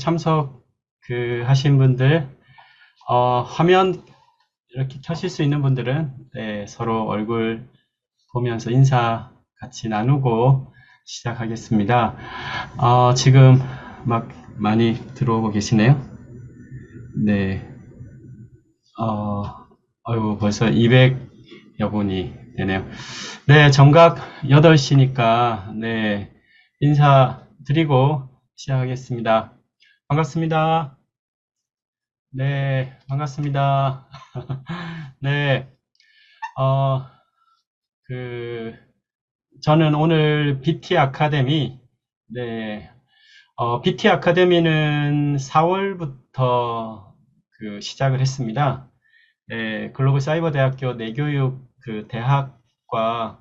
참석 하신 분들, 화면 이렇게 켜실 수 있는 분들은 네, 서로 얼굴 보면서 인사 같이 나누고 시작하겠습니다. 지금 막 많이 들어오고 계시네요. 네, 아유, 벌써 200여 분이 되네요. 네, 정각 8시니까, 네, 인사드리고 시작하겠습니다. 반갑습니다. 네, 반갑습니다. 네, 어, 그, 저는 오늘 BT 아카데미, 네, BT 아카데미는 4월부터 시작을 했습니다. 네, 글로벌 사이버 대학교 내교육 대학과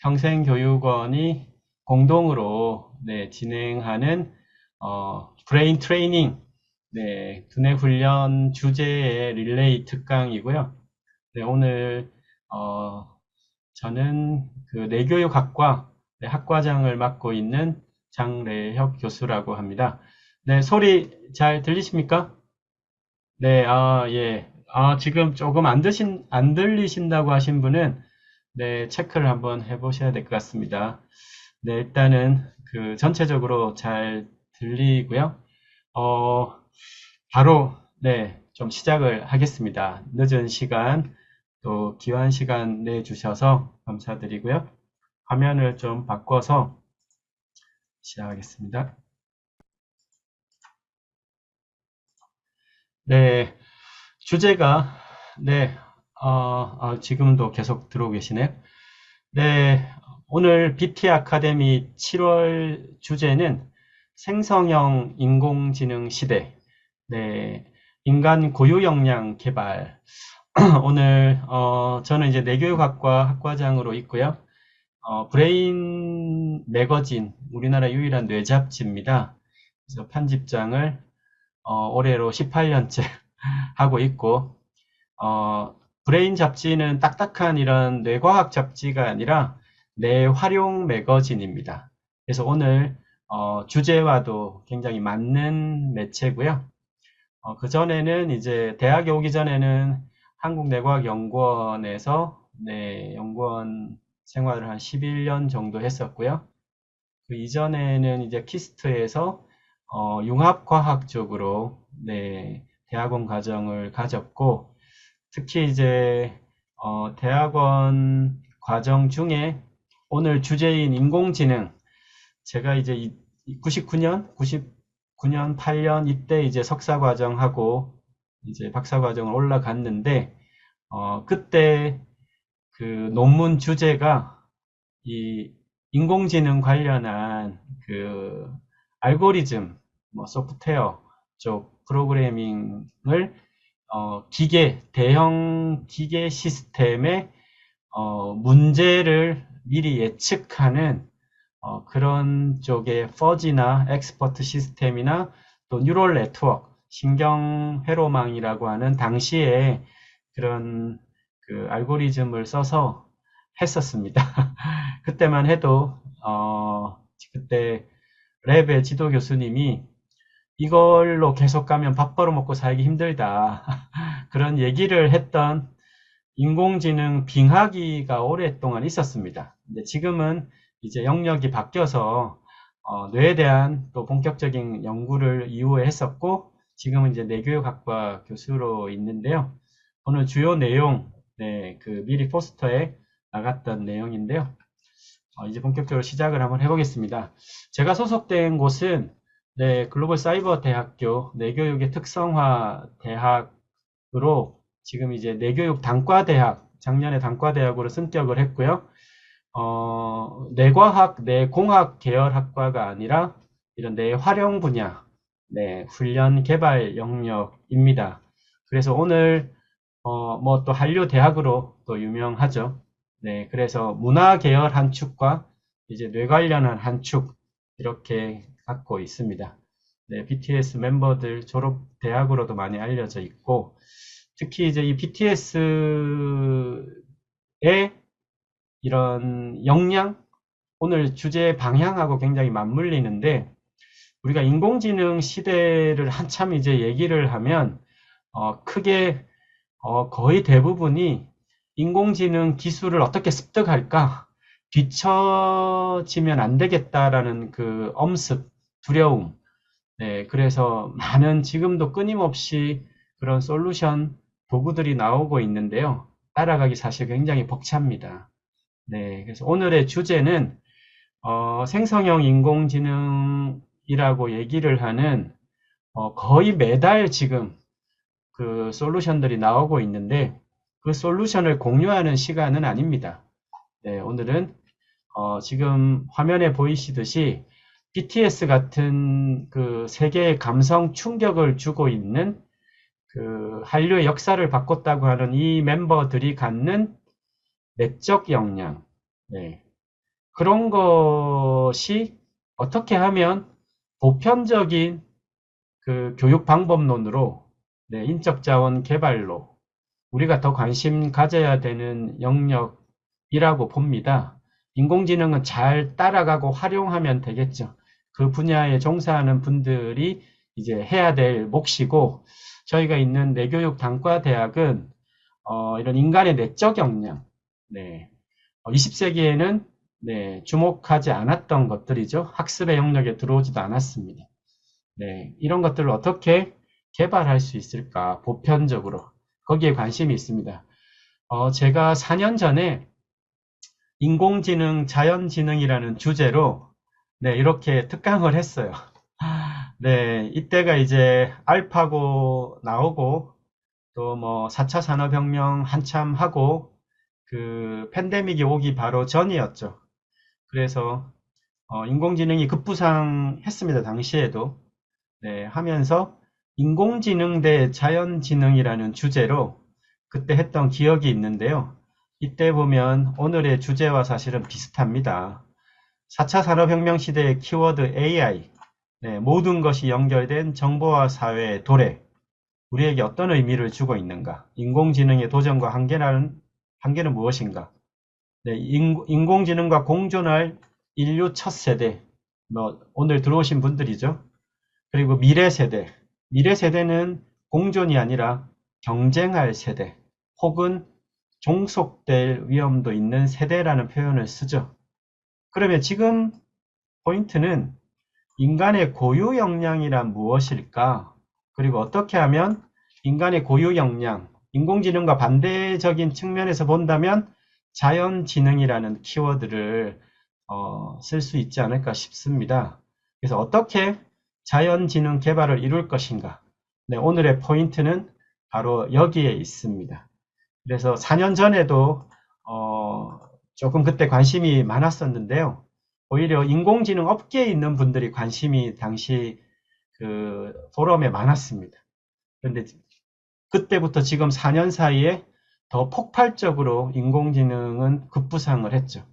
평생교육원이 공동으로 네, 진행하는 브레인 트레이닝 네, 두뇌 훈련 주제의 릴레이 특강이고요. 네, 오늘 저는 내교육학과 네, 학과장을 맡고 있는 장래혁 교수라고 합니다. 네, 소리 잘 들리십니까? 네, 예. 지금 조금 안 들리신다고 하신 분은, 네, 체크를 한번 해보셔야 될 것 같습니다. 네, 일단은, 전체적으로 잘 들리고요. 어, 바로, 네, 좀 시작을 하겠습니다. 늦은 시간, 또 귀한 시간 내주셔서 감사드리고요. 화면을 좀 바꿔서 시작하겠습니다. 네, 주제가, 네, 지금도 계속 들어오고 계시네요. 네, 오늘 BT 아카데미 7월 주제는 생성형 인공지능 시대, 네, 인간 고유 역량 개발. 오늘, 저는 이제 내교육학과 학과장으로 있고요. 브레인 매거진, 우리나라 유일한 뇌잡지입니다. 그래서 편집장을, 올해로 18년째 하고 있고, 브레인 잡지는 딱딱한 이런 뇌과학 잡지가 아니라 뇌활용 매거진입니다. 그래서 오늘 주제와도 굉장히 맞는 매체고요. 그전에는 이제 대학에 오기 전에는 한국뇌과학연구원에서 네, 연구원 생활을 한 11년 정도 했었고요. 그 이전에는 이제 키스트에서 융합과학 쪽으로 네, 대학원 과정을 가졌고 특히 이제 대학원 과정 중에 오늘 주제인 인공지능 제가 이제 99년, 8년 이때 이제 석사 과정하고 이제 박사 과정을 올라갔는데 그때 논문 주제가 이 인공지능 관련한 알고리즘, 뭐 소프트웨어 쪽 프로그래밍을 대형 기계 시스템의 문제를 미리 예측하는 그런 쪽의 퍼지나 엑스퍼트 시스템이나 또 뉴럴 네트워크, 신경 회로망이라고 하는 당시에 그런 알고리즘을 써서 했었습니다. 그때만 해도 그때 랩의 지도 교수님이 이걸로 계속 가면 밥 벌어먹고 살기 힘들다. 그런 얘기를 했던 인공지능 빙하기가 오랫동안 있었습니다. 근데 지금은 이제 영역이 바뀌어서 뇌에 대한 또 본격적인 연구를 이후에 했었고 지금은 이제 뇌교육학과 교수로 있는데요. 오늘 주요 내용, 네, 미리 포스터에 나갔던 내용인데요. 이제 본격적으로 시작을 한번 해보겠습니다. 제가 소속된 곳은 네, 글로벌 사이버 대학교 내교육의 특성화 대학으로 지금 이제 내교육 단과대학, 작년에 단과대학으로 승격을 했고요. 뇌과학, 뇌공학 계열 학과가 아니라 이런 뇌활용 분야, 네, 훈련 개발 영역입니다. 그래서 오늘 뭐 또 한류 대학으로 또 유명하죠. 네, 그래서 문화 계열 한 축과 이제 뇌 관련한 한 축 이렇게 갖고 있습니다. 네, BTS 멤버들 졸업 대학으로도 많이 알려져 있고 특히 이제 이 BTS의 이런 역량 오늘 주제 방향하고 굉장히 맞물리는데 우리가 인공지능 시대를 한참 이제 얘기를 하면 크게 거의 대부분이 인공지능 기술을 어떻게 습득할까? 뒤처지면 안 되겠다라는 그 엄습, 두려움. 네, 그래서 많은 지금도 끊임없이 그런 솔루션 도구들이 나오고 있는데요. 따라가기 사실 굉장히 벅찹니다. 네, 그래서 오늘의 주제는 생성형 인공지능이라고 얘기를 하는 거의 매달 지금 그 솔루션들이 나오고 있는데 그 솔루션을 공유하는 시간은 아닙니다. 네, 오늘은 지금 화면에 보이시듯이 BTS 같은 그 세계의 감성 충격을 주고 있는 그 한류의 역사를 바꿨다고 하는 이 멤버들이 갖는 내적 역량, 네, 그런 것이 어떻게 하면 보편적인 그 교육 방법론으로 네, 인적 자원 개발로 우리가 더 관심 가져야 되는 영역이라고 봅니다. 인공지능은 잘 따라가고 활용하면 되겠죠. 그 분야에 종사하는 분들이 이제 해야 될 몫이고, 저희가 있는 내교육 단과대학은 이런 인간의 내적 역량, 네, 20세기에는 네, 주목하지 않았던 것들이죠. 학습의 영역에 들어오지도 않았습니다. 네, 이런 것들을 어떻게 개발할 수 있을까, 보편적으로. 거기에 관심이 있습니다. 제가 4년 전에 인공지능, 자연지능이라는 주제로 네, 이렇게 특강을 했어요. 네, 이때가 이제 알파고 나오고 또 뭐 4차 산업혁명 한참 하고 그 팬데믹이 오기 바로 전이었죠. 그래서 인공지능이 급부상했습니다. 당시에도. 네, 하면서 인공지능 대 자연지능이라는 주제로 그때 했던 기억이 있는데요. 이때 보면 오늘의 주제와 사실은 비슷합니다. 4차 산업혁명 시대의 키워드 AI, 네, 모든 것이 연결된 정보화 사회의 도래, 우리에게 어떤 의미를 주고 있는가? 인공지능의 도전과 한계는 무엇인가? 네, 인공지능과 공존할 인류 첫 세대, 뭐 오늘 들어오신 분들이죠. 그리고 미래 세대. 미래 세대는 공존이 아니라 경쟁할 세대, 혹은 종속될 위험도 있는 세대라는 표현을 쓰죠. 그러면 지금 포인트는 인간의 고유 역량이란 무엇일까? 그리고 어떻게 하면 인간의 고유 역량, 인공지능과 반대적인 측면에서 본다면 자연지능이라는 키워드를 쓸 수 있지 않을까 싶습니다. 그래서 어떻게 자연지능 개발을 이룰 것인가? 네, 오늘의 포인트는 바로 여기에 있습니다. 그래서 4년 전에도 조금 그때 관심이 많았었는데요. 오히려 인공지능 업계에 있는 분들이 관심이 당시 그 포럼에 많았습니다. 그런데 그때부터 지금 4년 사이에 더 폭발적으로 인공지능은 급부상을 했죠.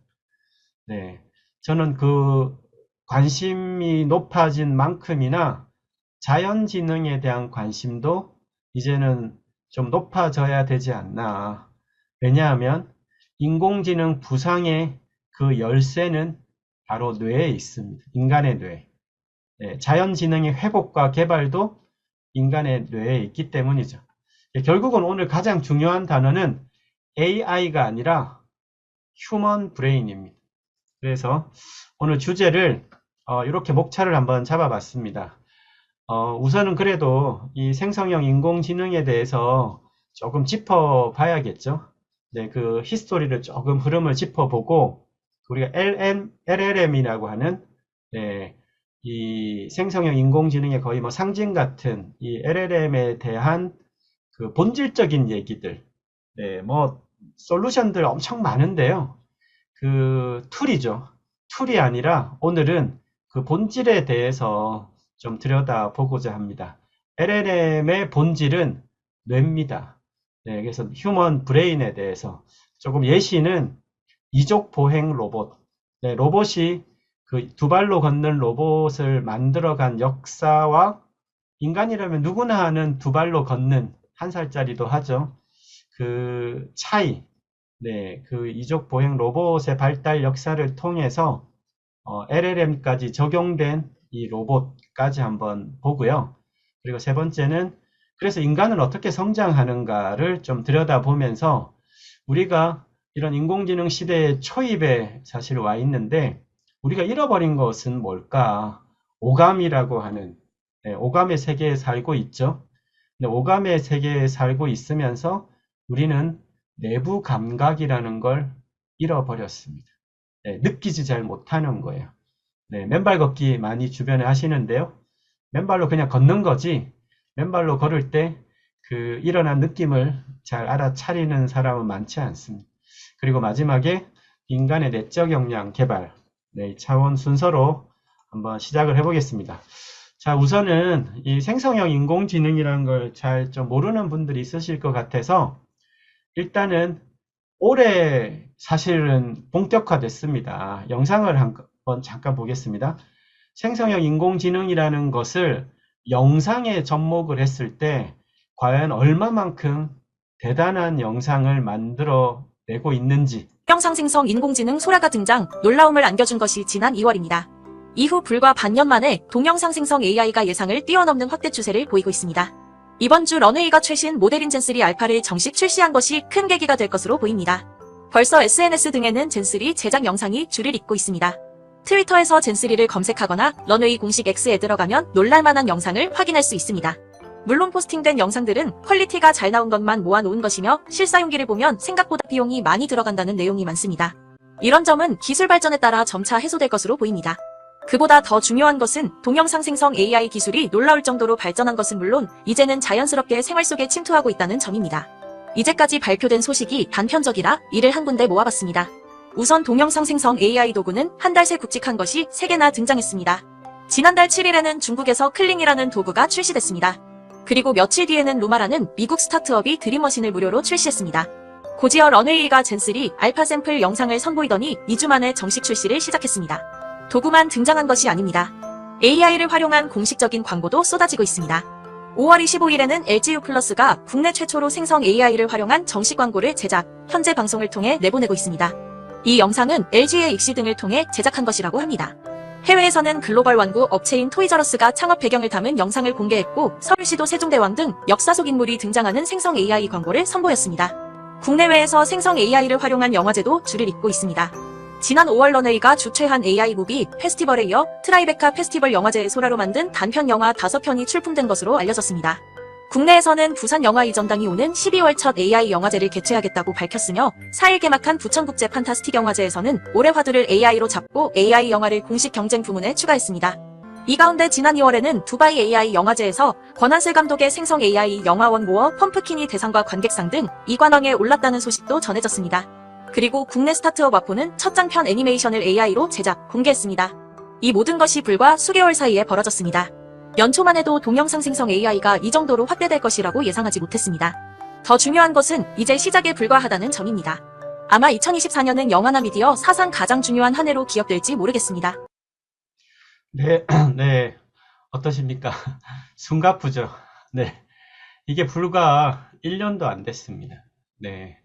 네. 저는 그 관심이 높아진 만큼이나 자연지능에 대한 관심도 이제는 좀 높아져야 되지 않나. 왜냐하면 인공지능 부상의 그 열쇠는 바로 뇌에 있습니다. 인간의 뇌. 네, 자연지능의 회복과 개발도 인간의 뇌에 있기 때문이죠. 결국은 오늘 가장 중요한 단어는 AI가 아니라 휴먼 브레인입니다. 그래서 오늘 주제를 이렇게 목차를 한번 잡아봤습니다. 우선은 그래도 이 생성형 인공지능에 대해서 조금 짚어봐야겠죠. 네, 그 히스토리를 조금 흐름을 짚어보고 우리가 LLM이라고 하는 네, 이 생성형 인공지능의 거의 뭐 상징 같은 이 LLM에 대한 그 본질적인 얘기들, 네, 뭐 솔루션들 엄청 많은데요. 그 툴이죠. 툴이 아니라 오늘은 그 본질에 대해서 좀 들여다보고자 합니다. LLM의 본질은 뇌입니다. 네, 그래서 휴먼 브레인에 대해서 조금 예시는 이족 보행 로봇. 네, 로봇이 그 두 발로 걷는 로봇을 만들어간 역사와 인간이라면 누구나 아는 두 발로 걷는 한 살짜리도 하죠. 그 차이, 네, 그 이족 보행 로봇의 발달 역사를 통해서 LLM까지 적용된 이 로봇까지 한번 보고요. 그리고 세 번째는 그래서 인간은 어떻게 성장하는가를 좀 들여다보면서 우리가 이런 인공지능 시대의 초입에 사실 와 있는데 우리가 잃어버린 것은 뭘까? 오감이라고 하는 오감의 세계에 살고 있죠. 근데 오감의 세계에 살고 있으면서 우리는 내부 감각이라는 걸 잃어버렸습니다. 느끼지 잘 못하는 거예요. 맨발 걷기 많이 주변에 하시는데요. 맨발로 그냥 걷는 거지, 맨발로 걸을 때 그 일어난 느낌을 잘 알아차리는 사람은 많지 않습니다. 그리고 마지막에 인간의 내적 역량 개발, 차원 순서로 한번 시작을 해보겠습니다. 자, 우선은 이 생성형 인공지능이라는 걸 잘 좀 모르는 분들이 있으실 것 같아서 일단은 올해 사실은 본격화됐습니다. 영상을 한번 잠깐 보겠습니다. 생성형 인공지능이라는 것을 영상에 접목을 했을 때 과연 얼마만큼 대단한 영상을 만들어내고 있는지. 동영상 생성 인공지능 소라가 등장, 놀라움을 안겨준 것이 지난 2월입니다. 이후 불과 반년 만에 동영상 생성 AI가 예상을 뛰어넘는 확대 추세를 보이고 있습니다. 이번 주 런웨이가 최신 모델인 젠3 알파를 정식 출시한 것이 큰 계기가 될 것으로 보입니다. 벌써 SNS 등에는 젠3 제작 영상이 줄을 잇고 있습니다. 트위터에서 젠3를 검색하거나 런웨이 공식 X에 들어가면 놀랄만한 영상을 확인할 수 있습니다. 물론 포스팅된 영상들은 퀄리티가 잘 나온 것만 모아놓은 것이며 실사용기를 보면 생각보다 비용이 많이 들어간다는 내용이 많습니다. 이런 점은 기술 발전에 따라 점차 해소될 것으로 보입니다. 그보다 더 중요한 것은 동영상 생성 AI 기술이 놀라울 정도로 발전한 것은 물론 이제는 자연스럽게 생활 속에 침투하고 있다는 점입니다. 이제까지 발표된 소식이 단편적이라 이를 한 군데 모아봤습니다. 우선 동영상 생성 AI 도구는 한 달 새 굵직한 것이 3개나 등장했습니다. 지난달 7일에는 중국에서 클링이라는 도구가 출시됐습니다. 그리고 며칠 뒤에는 루마라는 미국 스타트업이 드림머신을 무료로 출시했습니다. 곧이어 런웨이가 젠3 알파 샘플 영상을 선보이더니 2주 만에 정식 출시를 시작했습니다. 도구만 등장한 것이 아닙니다. AI를 활용한 공식적인 광고도 쏟아지고 있습니다. 5월 25일에는 LGU 플러스가 국내 최초로 생성 AI를 활용한 정식 광고를 제작, 현재 방송을 통해 내보내고 있습니다. 이 영상은 LG의 익시 등을 통해 제작한 것이라고 합니다. 해외에서는 글로벌 완구 업체인 토이저러스가 창업 배경을 담은 영상을 공개했고 서울시도 세종대왕 등 역사 속 인물이 등장하는 생성 AI 광고를 선보였습니다. 국내외에서 생성 AI를 활용한 영화제도 줄을 잇고 있습니다. 지난 5월 런웨이가 주최한 AI 무비 페스티벌에 이어 트라이베카 페스티벌 영화제의 소라로 만든 단편 영화 5편이 출품된 것으로 알려졌습니다. 국내에서는 부산 영화 이전당이 오는 12월 첫 AI 영화제를 개최하겠다고 밝혔으며 4일 개막한 부천국제 판타스틱 영화제에서는 올해 화두를 AI로 잡고 AI 영화를 공식 경쟁 부문에 추가했습니다. 이 가운데 지난 2월에는 두바이 AI 영화제에서 권한슬 감독의 생성 AI 영화 원고어 펌프킨이 대상과 관객상 등 2관왕에 올랐다는 소식도 전해졌습니다. 그리고 국내 스타트업 와포는 첫 장편 애니메이션을 AI로 제작, 공개했습니다. 이 모든 것이 불과 수개월 사이에 벌어졌습니다. 연초만 해도 동영상 생성 AI가 이 정도로 확대될 것이라고 예상하지 못했습니다. 더 중요한 것은 이제 시작에 불과하다는 점입니다. 아마 2024년은 영화나 미디어 사상 가장 중요한 한 해로 기억될지 모르겠습니다. 네, 네. 어떠십니까? 숨가쁘죠? 네. 이게 불과 1년도 안 됐습니다. 네.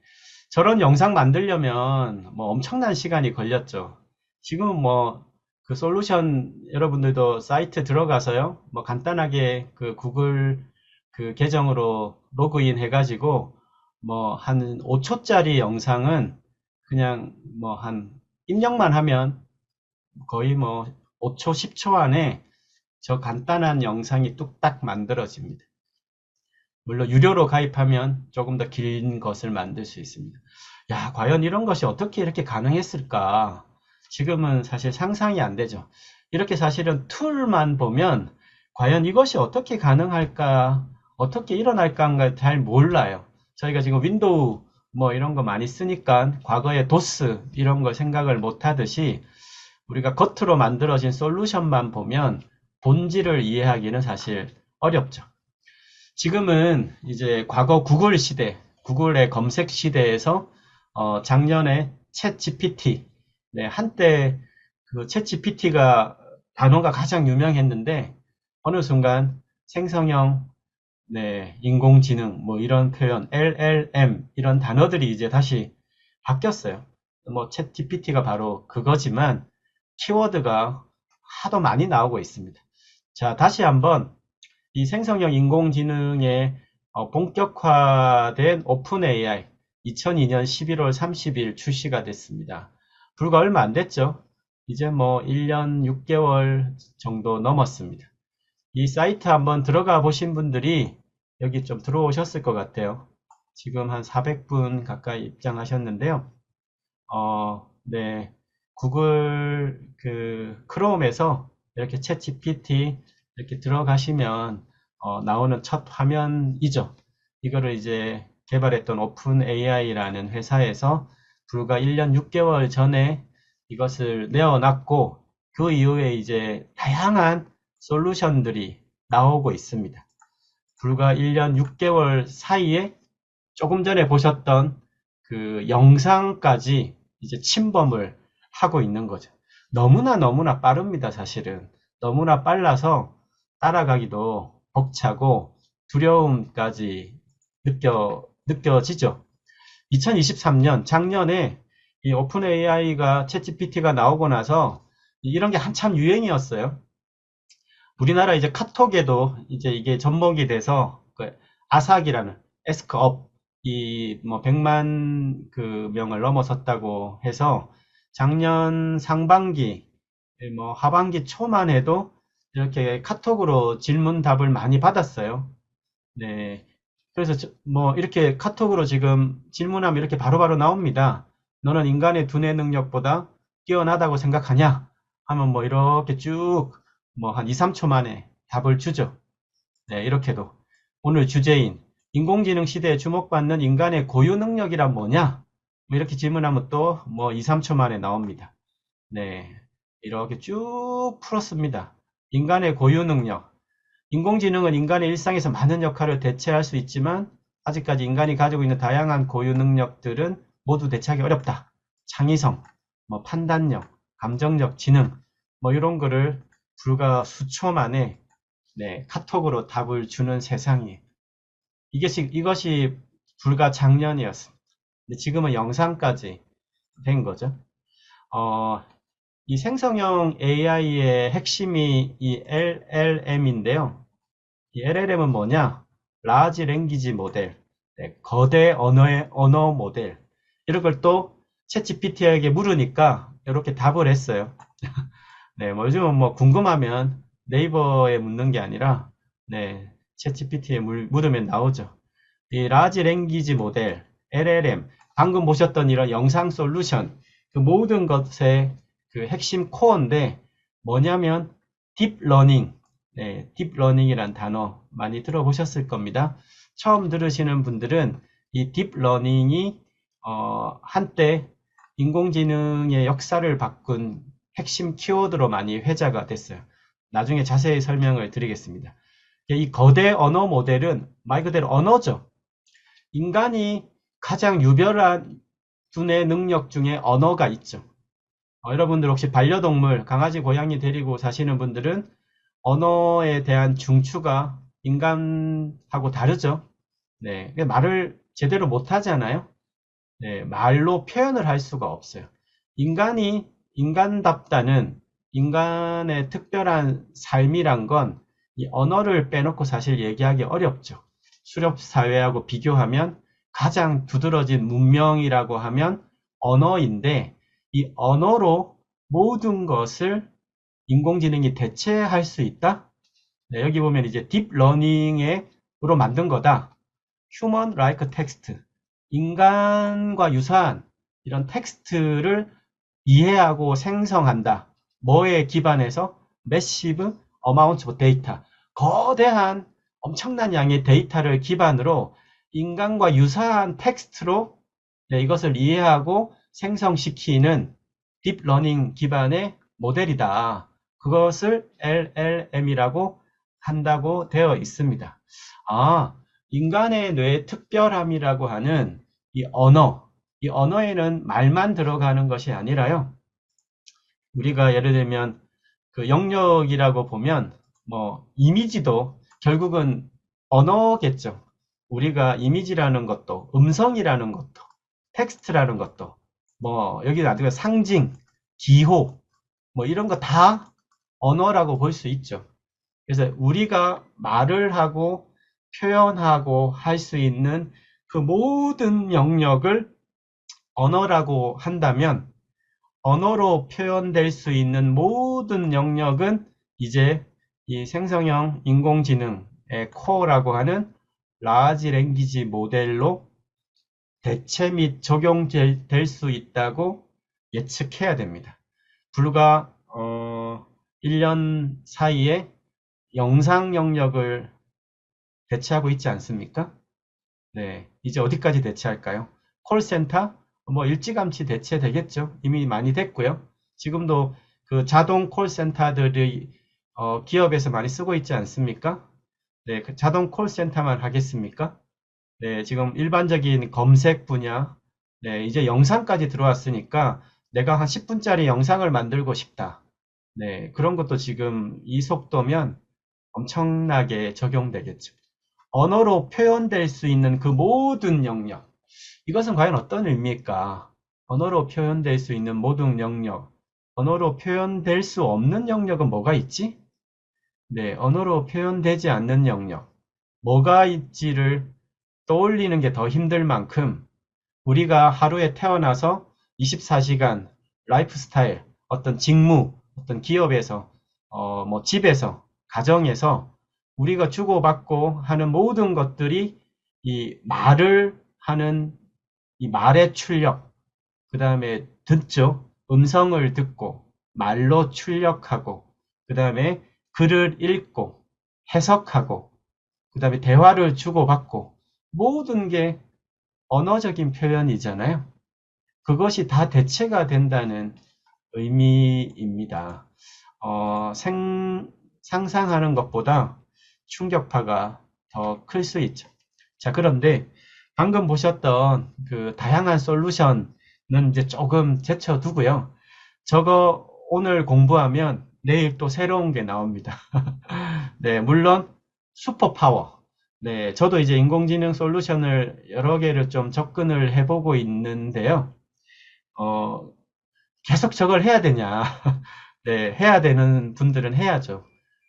저런 영상 만들려면 뭐 엄청난 시간이 걸렸죠. 지금 뭐 그 솔루션 여러분들도 사이트 들어가서요. 뭐 간단하게 그 구글 그 계정으로 로그인 해가지고 뭐 한 5초짜리 영상은 그냥 뭐 한 입력만 하면 거의 뭐 5초, 10초 안에 저 간단한 영상이 뚝딱 만들어집니다. 물론 유료로 가입하면 조금 더 긴 것을 만들 수 있습니다. 야, 과연 이런 것이 어떻게 이렇게 가능했을까? 지금은 사실 상상이 안 되죠. 이렇게 사실은 툴만 보면 과연 이것이 어떻게 가능할까? 어떻게 일어날까? 잘 몰라요. 저희가 지금 윈도우 뭐 이런 거 많이 쓰니까 과거에 도스 이런 거 생각을 못 하듯이 우리가 겉으로 만들어진 솔루션만 보면 본질을 이해하기는 사실 어렵죠. 지금은 이제 과거 구글 시대, 구글의 검색 시대에서 작년에 챗 GPT, 한때 그 챗 GPT가 단어가 가장 유명했는데 어느 순간 생성형, 인공지능 뭐 이런 표현, LLM 이런 단어들이 이제 다시 바뀌었어요. 뭐 챗 GPT가 바로 그거지만 키워드가 하도 많이 나오고 있습니다. 자, 다시 한번 이 생성형 인공지능의 본격화된 오픈 AI 2002년 11월 30일 출시가 됐습니다. 불과 얼마 안 됐죠. 이제 뭐 1년 6개월 정도 넘었습니다. 이 사이트 한번 들어가 보신 분들이 여기 좀 들어오셨을 것 같아요. 지금 한 400분 가까이 입장하셨는데요. 네. 구글 크롬에서 이렇게 챗 GPT 이렇게 들어가시면 나오는 첫 화면이죠. 이거를 이제 개발했던 오픈 AI라는 회사에서 불과 1년 6개월 전에 이것을 내어놨고 그 이후에 이제 다양한 솔루션들이 나오고 있습니다. 불과 1년 6개월 사이에 조금 전에 보셨던 그 영상까지 이제 침범을 하고 있는 거죠. 너무나 빠릅니다, 사실은. 너무나 빨라서 따라가기도 벅차고 두려움까지 느껴지죠. 2023년, 작년에 이 오픈 AI가 챗 GPT가 나오고 나서 이런 게 한참 유행이었어요. 우리나라 이제 카톡에도 이제 이게 접목이 돼서 그 아삭이라는 에스크업 이 뭐 100만 그 명을 넘어섰다고 해서 작년 상반기 뭐 하반기 초만 해도 이렇게 카톡으로 질문 답을 많이 받았어요. 네. 그래서 뭐 이렇게 카톡으로 지금 질문하면 이렇게 바로바로 나옵니다. 너는 인간의 두뇌 능력보다 뛰어나다고 생각하냐? 하면 뭐 이렇게 쭉 뭐 한 2, 3초 만에 답을 주죠. 네, 이렇게도. 오늘 주제인 인공지능 시대에 주목받는 인간의 고유 능력이란 뭐냐? 뭐 이렇게 질문하면 또 뭐 2, 3초 만에 나옵니다. 네, 이렇게 쭉 풀었습니다. 인간의 고유 능력. 인공지능은 인간의 일상에서 많은 역할을 대체할 수 있지만 아직까지 인간이 가지고 있는 다양한 고유 능력들은 모두 대체하기 어렵다. 창의성, 뭐 판단력, 감정력, 지능, 뭐 이런 거를 불과 수초 만에 네, 카톡으로 답을 주는 세상이에요. 이것이 불과 작년이었습니다. 근데 지금은 영상까지 된 거죠. 이 생성형 AI의 핵심이 이 LLM인데요. 이 LLM은 뭐냐? 라지 랭귀지 모델, 네, 거대 언어 모델. 이런 걸 또 챗GPT에게 물으니까 이렇게 답을 했어요. 네, 뭐 요즘은 뭐 궁금하면 네이버에 묻는 게 아니라 네, 챗GPT에 물으면 나오죠. 이 라지 랭귀지 모델, LLM, 방금 보셨던 이런 영상 솔루션, 그 모든 것의 그 핵심 코어인데 뭐냐면 딥러닝, 네, 딥러닝이란 단어 많이 들어보셨을 겁니다. 처음 들으시는 분들은 이 딥러닝이 한때 인공지능의 역사를 바꾼 핵심 키워드로 많이 회자가 됐어요. 나중에 자세히 설명을 드리겠습니다. 이 거대 언어 모델은 말 그대로 언어죠. 인간이 가장 유별한 두뇌 능력 중에 언어가 있죠. 여러분들 혹시 반려동물, 강아지, 고양이 데리고 사시는 분들은 언어에 대한 중추가 인간하고 다르죠. 네, 말을 제대로 못 하잖아요. 네, 말로 표현을 할 수가 없어요. 인간이 인간답다는 인간의 특별한 삶이란 건 이 언어를 빼놓고 사실 얘기하기 어렵죠. 수렵 사회하고 비교하면 가장 두드러진 문명이라고 하면 언어인데 이 언어로 모든 것을 인공지능이 대체할 수 있다? 네, 여기 보면 이제 딥러닝으로 만든 거다. Human like text. 인간과 유사한 이런 텍스트를 이해하고 생성한다. 뭐에 기반해서? Massive amount of data. 거대한 엄청난 양의 데이터를 기반으로 인간과 유사한 텍스트로 네, 이것을 이해하고 생성시키는 딥러닝 기반의 모델이다. 그것을 LLM이라고 한다고 되어 있습니다. 인간의 뇌의 특별함이라고 하는 이 언어에는 말만 들어가는 것이 아니라요. 우리가 예를 들면 그 영역이라고 보면 뭐 이미지도 결국은 언어겠죠. 우리가 이미지라는 것도 음성이라는 것도 텍스트라는 것도 뭐 여기 나중에 상징, 기호 뭐 이런 거 다 언어라고 볼 수 있죠. 그래서 우리가 말을 하고 표현하고 할 수 있는 그 모든 영역을 언어라고 한다면 언어로 표현될 수 있는 모든 영역은 이제 이 생성형 인공지능의 코어라고 하는 라지 랭귀지 모델로 대체 및 적용될 수 있다고 예측해야 됩니다. 불과 1년 사이에 영상 영역을 대체하고 있지 않습니까? 네, 이제 어디까지 대체할까요? 콜센터? 뭐 일찌감치 대체되겠죠. 이미 많이 됐고요. 지금도 그 자동 콜센터들이 기업에서 많이 쓰고 있지 않습니까? 네, 그 자동 콜센터만 하겠습니까? 네, 지금 일반적인 검색 분야, 네, 이제 영상까지 들어왔으니까 내가 한 10분짜리 영상을 만들고 싶다. 네, 그런 것도 지금 이 속도면 엄청나게 적용되겠죠. 언어로 표현될 수 있는 그 모든 영역. 이것은 과연 어떤 의미일까? 언어로 표현될 수 있는 모든 영역. 언어로 표현될 수 없는 영역은 뭐가 있지? 네, 언어로 표현되지 않는 영역. 뭐가 있지를 떠올리는 게 더 힘들 만큼 우리가 하루에 태어나서 24시간 라이프 스타일, 어떤 직무, 어떤 기업에서, 뭐 집에서, 가정에서 우리가 주고받고 하는 모든 것들이 이 말을 하는 이 말의 출력, 그 다음에 듣죠. 음성을 듣고 말로 출력하고, 그 다음에 글을 읽고 해석하고, 그 다음에 대화를 주고받고 모든 게 언어적인 표현이잖아요. 그것이 다 대체가 된다는 의미입니다. 상상하는 것보다 충격파가 더 클 수 있죠. 자, 그런데 방금 보셨던 그 다양한 솔루션은 이제 조금 제쳐두고요. 저거 오늘 공부하면 내일 또 새로운 게 나옵니다. 네, 물론 슈퍼파워. 네, 저도 이제 인공지능 솔루션을 여러 개를 좀 접근을 해보고 있는데요. 어, 계속 저걸 해야 되냐. 네, 해야 되는 분들은 해야죠.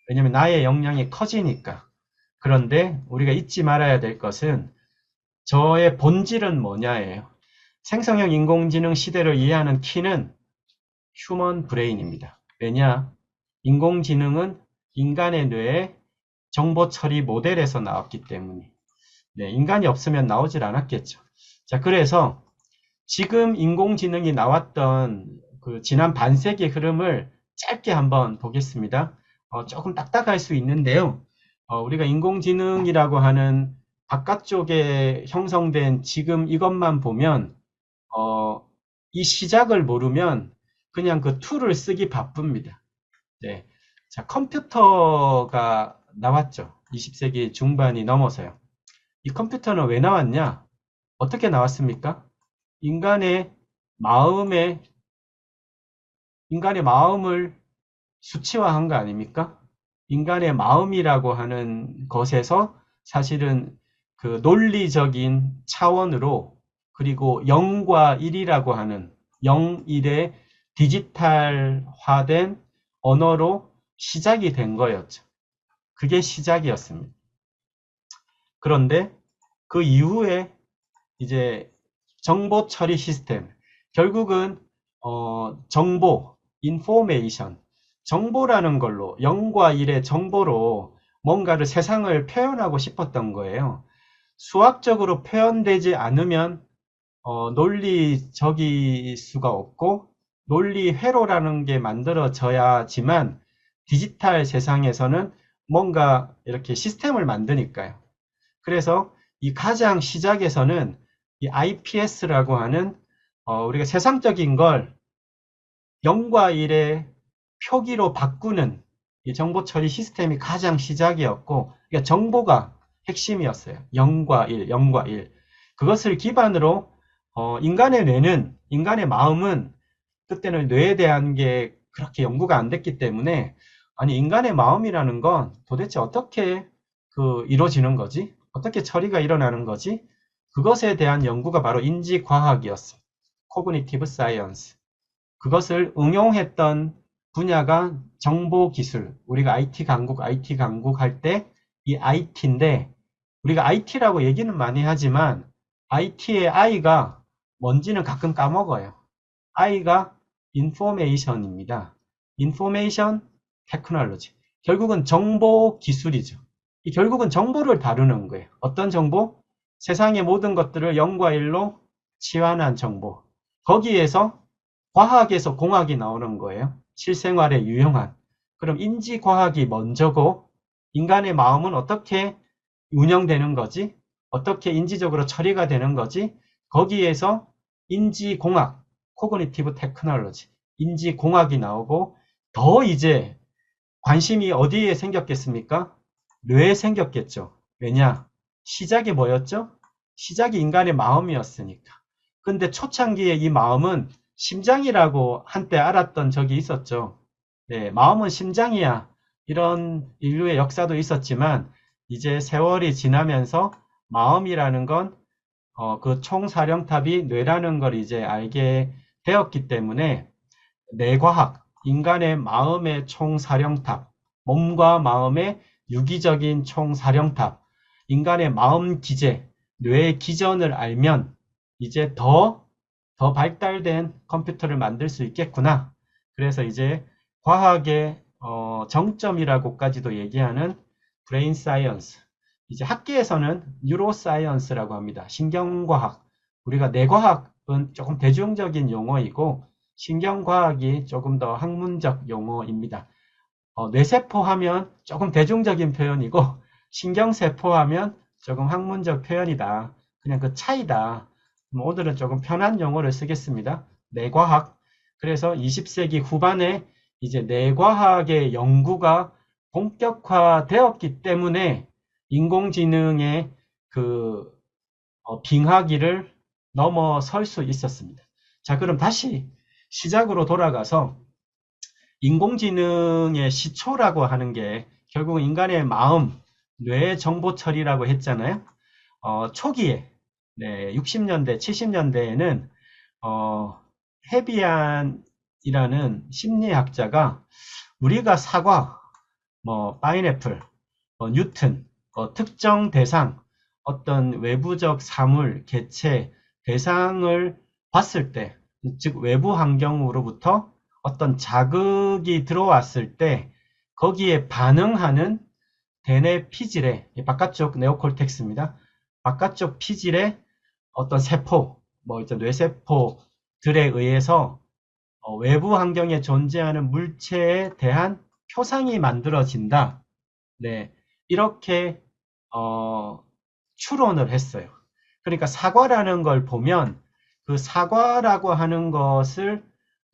왜냐면 나의 역량이 커지니까. 그런데 우리가 잊지 말아야 될 것은 저의 본질은 뭐냐예요. 생성형 인공지능 시대를 이해하는 키는 휴먼 브레인입니다. 왜냐? 인공지능은 인간의 뇌에 정보 처리 모델에서 나왔기 때문에. 네, 인간이 없으면 나오질 않았겠죠. 자, 그래서 지금 인공지능이 나왔던 그 지난 반세기 흐름을 짧게 한번 보겠습니다. 조금 딱딱할 수 있는데요. 우리가 인공지능이라고 하는 바깥쪽에 형성된 지금 이것만 보면 이 시작을 모르면 그냥 그 툴을 쓰기 바쁩니다. 네. 자, 컴퓨터가 나왔죠. 20세기 중반이 넘어서요. 이 컴퓨터는 왜 나왔냐? 어떻게 나왔습니까? 인간의 마음에, 인간의 마음을 수치화한 거 아닙니까? 인간의 마음이라고 하는 것에서 사실은 그 논리적인 차원으로 그리고 0과 1이라고 하는 0, 1의 디지털화된 언어로 시작이 된 거였죠. 그게 시작이었습니다. 그런데 그 이후에 이제 정보 처리 시스템, 결국은 정보, 인포메이션, 정보라는 걸로 0과 1의 정보로 뭔가를 세상을 표현하고 싶었던 거예요. 수학적으로 표현되지 않으면 논리적일 수가 없고 논리 회로라는 게 만들어져야지만 디지털 세상에서는 뭔가 이렇게 시스템을 만드니까요. 그래서 이 가장 시작에서는 이 IPS라고 하는 우리가 세상적인 걸 0과 1의 표기로 바꾸는 이 정보 처리 시스템이 가장 시작이었고, 그러니까 정보가 핵심이었어요. 0과 1, 0과 1. 그것을 기반으로 인간의 뇌는, 인간의 마음은 그때는 뇌에 대한 게 그렇게 연구가 안 됐기 때문에 아니 인간의 마음이라는 건 도대체 어떻게 이루어지는 거지? 어떻게 처리가 일어나는 거지? 그것에 대한 연구가 바로 인지과학이었어요. 코그니티브 사이언스. 그것을 응용했던 분야가 정보기술, 우리가 IT 강국 할 때 이 IT인데, 우리가 IT라고 얘기는 많이 하지만 IT의 I가 뭔지는 가끔 까먹어요. I가 인포메이션입니다. 인포메이션 테크놀로지. 결국은 정보 기술이죠. 이 결국은 정보를 다루는 거예요. 어떤 정보? 세상의 모든 것들을 0과 1로 치환한 정보. 거기에서 과학에서 공학이 나오는 거예요. 실생활에 유용한. 그럼 인지과학이 먼저고 인간의 마음은 어떻게 운영되는 거지? 어떻게 인지적으로 처리가 되는 거지? 거기에서 인지공학, 코그니티브 테크놀로지, 인지공학이 나오고 더 이제 관심이 어디에 생겼겠습니까? 뇌에 생겼겠죠. 왜냐? 시작이 뭐였죠? 시작이 인간의 마음이었으니까. 근데 초창기에 이 마음은 심장이라고 한때 알았던 적이 있었죠. 네, 마음은 심장이야. 이런 인류의 역사도 있었지만 이제 세월이 지나면서 마음이라는 건 그 총사령탑이 뇌라는 걸 이제 알게 되었기 때문에 뇌과학, 인간의 마음의 총사령탑, 몸과 마음의 유기적인 총사령탑, 인간의 마음 기제, 뇌의 기전을 알면 이제 더 발달된 컴퓨터를 만들 수 있겠구나. 그래서 이제 과학의 정점이라고까지도 얘기하는 브레인 사이언스. 이제 학계에서는 뉴로사이언스라고 합니다. 신경과학. 우리가 뇌과학은 조금 대중적인 용어이고 신경과학이 조금 더 학문적 용어입니다. 뇌세포 하면 조금 대중적인 표현이고 신경세포 하면 조금 학문적 표현이다. 그냥 그 차이다. 오늘은 조금 편한 용어를 쓰겠습니다. 뇌과학. 그래서 20세기 후반에 이제 뇌과학의 연구가 본격화되었기 때문에 인공지능의 그 빙하기를 넘어설 수 있었습니다. 자, 그럼 다시 시작으로 돌아가서 인공지능의 시초라고 하는 게 결국 인간의 마음, 뇌 정보 처리라고 했잖아요. 초기에 60년대, 70년대에는 헤비안이라는 심리학자가 우리가 사과, 파인애플, 뉴튼, 특정 대상, 어떤 외부적 사물, 개체, 대상을 봤을 때, 즉 외부 환경으로부터 어떤 자극이 들어왔을 때 거기에 반응하는 대뇌 피질의 바깥쪽 네오콜텍스입니다. 바깥쪽 피질의 어떤 세포, 이제 뇌세포들에 의해서 외부 환경에 존재하는 물체에 대한 표상이 만들어진다. 네, 이렇게 추론을 했어요. 그러니까 사과라는 걸 보면 그 사과라고 하는 것을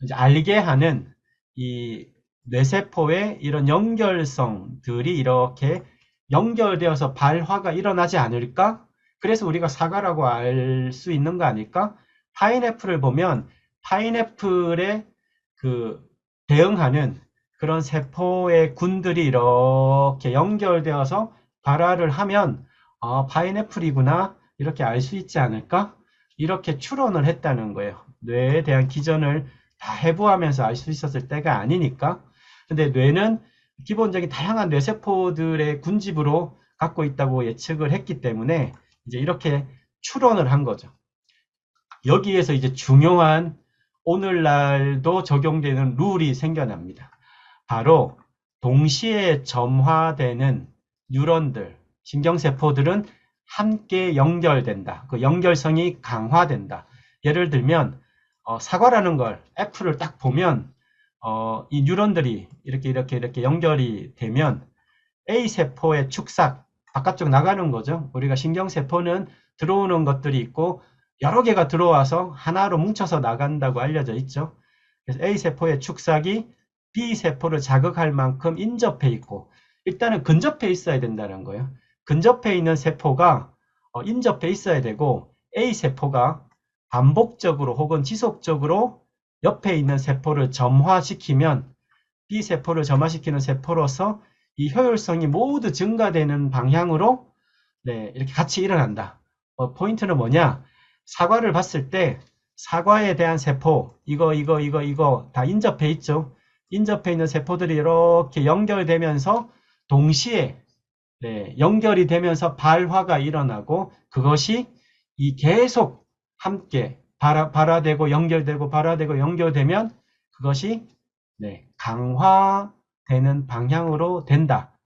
이제 알게 하는 이 뇌세포의 이런 연결성들이 이렇게 연결되어서 발화가 일어나지 않을까? 그래서 우리가 사과라고 알 수 있는 거 아닐까? 파인애플을 보면 파인애플에 그 대응하는 그런 세포의 군들이 이렇게 연결되어서 발화를 하면 파인애플이구나 이렇게 알 수 있지 않을까? 이렇게 추론을 했다는 거예요. 뇌에 대한 기전을 다 해부하면서 알 수 있었을 때가 아니니까. 근데 뇌는 기본적인 다양한 뇌세포들의 군집으로 갖고 있다고 예측을 했기 때문에 이제 이렇게 추론을 한 거죠. 여기에서 이제 중요한 오늘날도 적용되는 룰이 생겨납니다. 바로 동시에 점화되는 뉴런들, 신경세포들은 함께 연결된다. 그 연결성이 강화된다. 예를 들면 사과라는 걸 애플을 딱 보면 이 뉴런들이 이렇게 연결이 되면 A세포의 축삭 바깥쪽 나가는 거죠. 우리가 신경세포는 들어오는 것들이 있고 여러 개가 들어와서 하나로 뭉쳐서 나간다고 알려져 있죠. 그래서 A세포의 축삭이 B세포를 자극할 만큼 인접해 있고 일단은 근접해 있어야 된다는 거예요. 근접해 있는 세포가 인접해 있어야 되고 A세포가 반복적으로 혹은 지속적으로 옆에 있는 세포를 점화시키면 B세포를 점화시키는 세포로서 이 효율성이 모두 증가되는 방향으로 이렇게 같이 일어난다. 포인트는 뭐냐? 사과를 봤을 때 사과에 대한 세포 이거 다 인접해 있죠. 인접해 있는 세포들이 이렇게 연결되면서 동시에 연결이 되면서 발화가 일어나고 그것이 이 계속 함께 발화되고 연결되고 발화되고 연결되면 그것이 강화되는 방향으로 된다.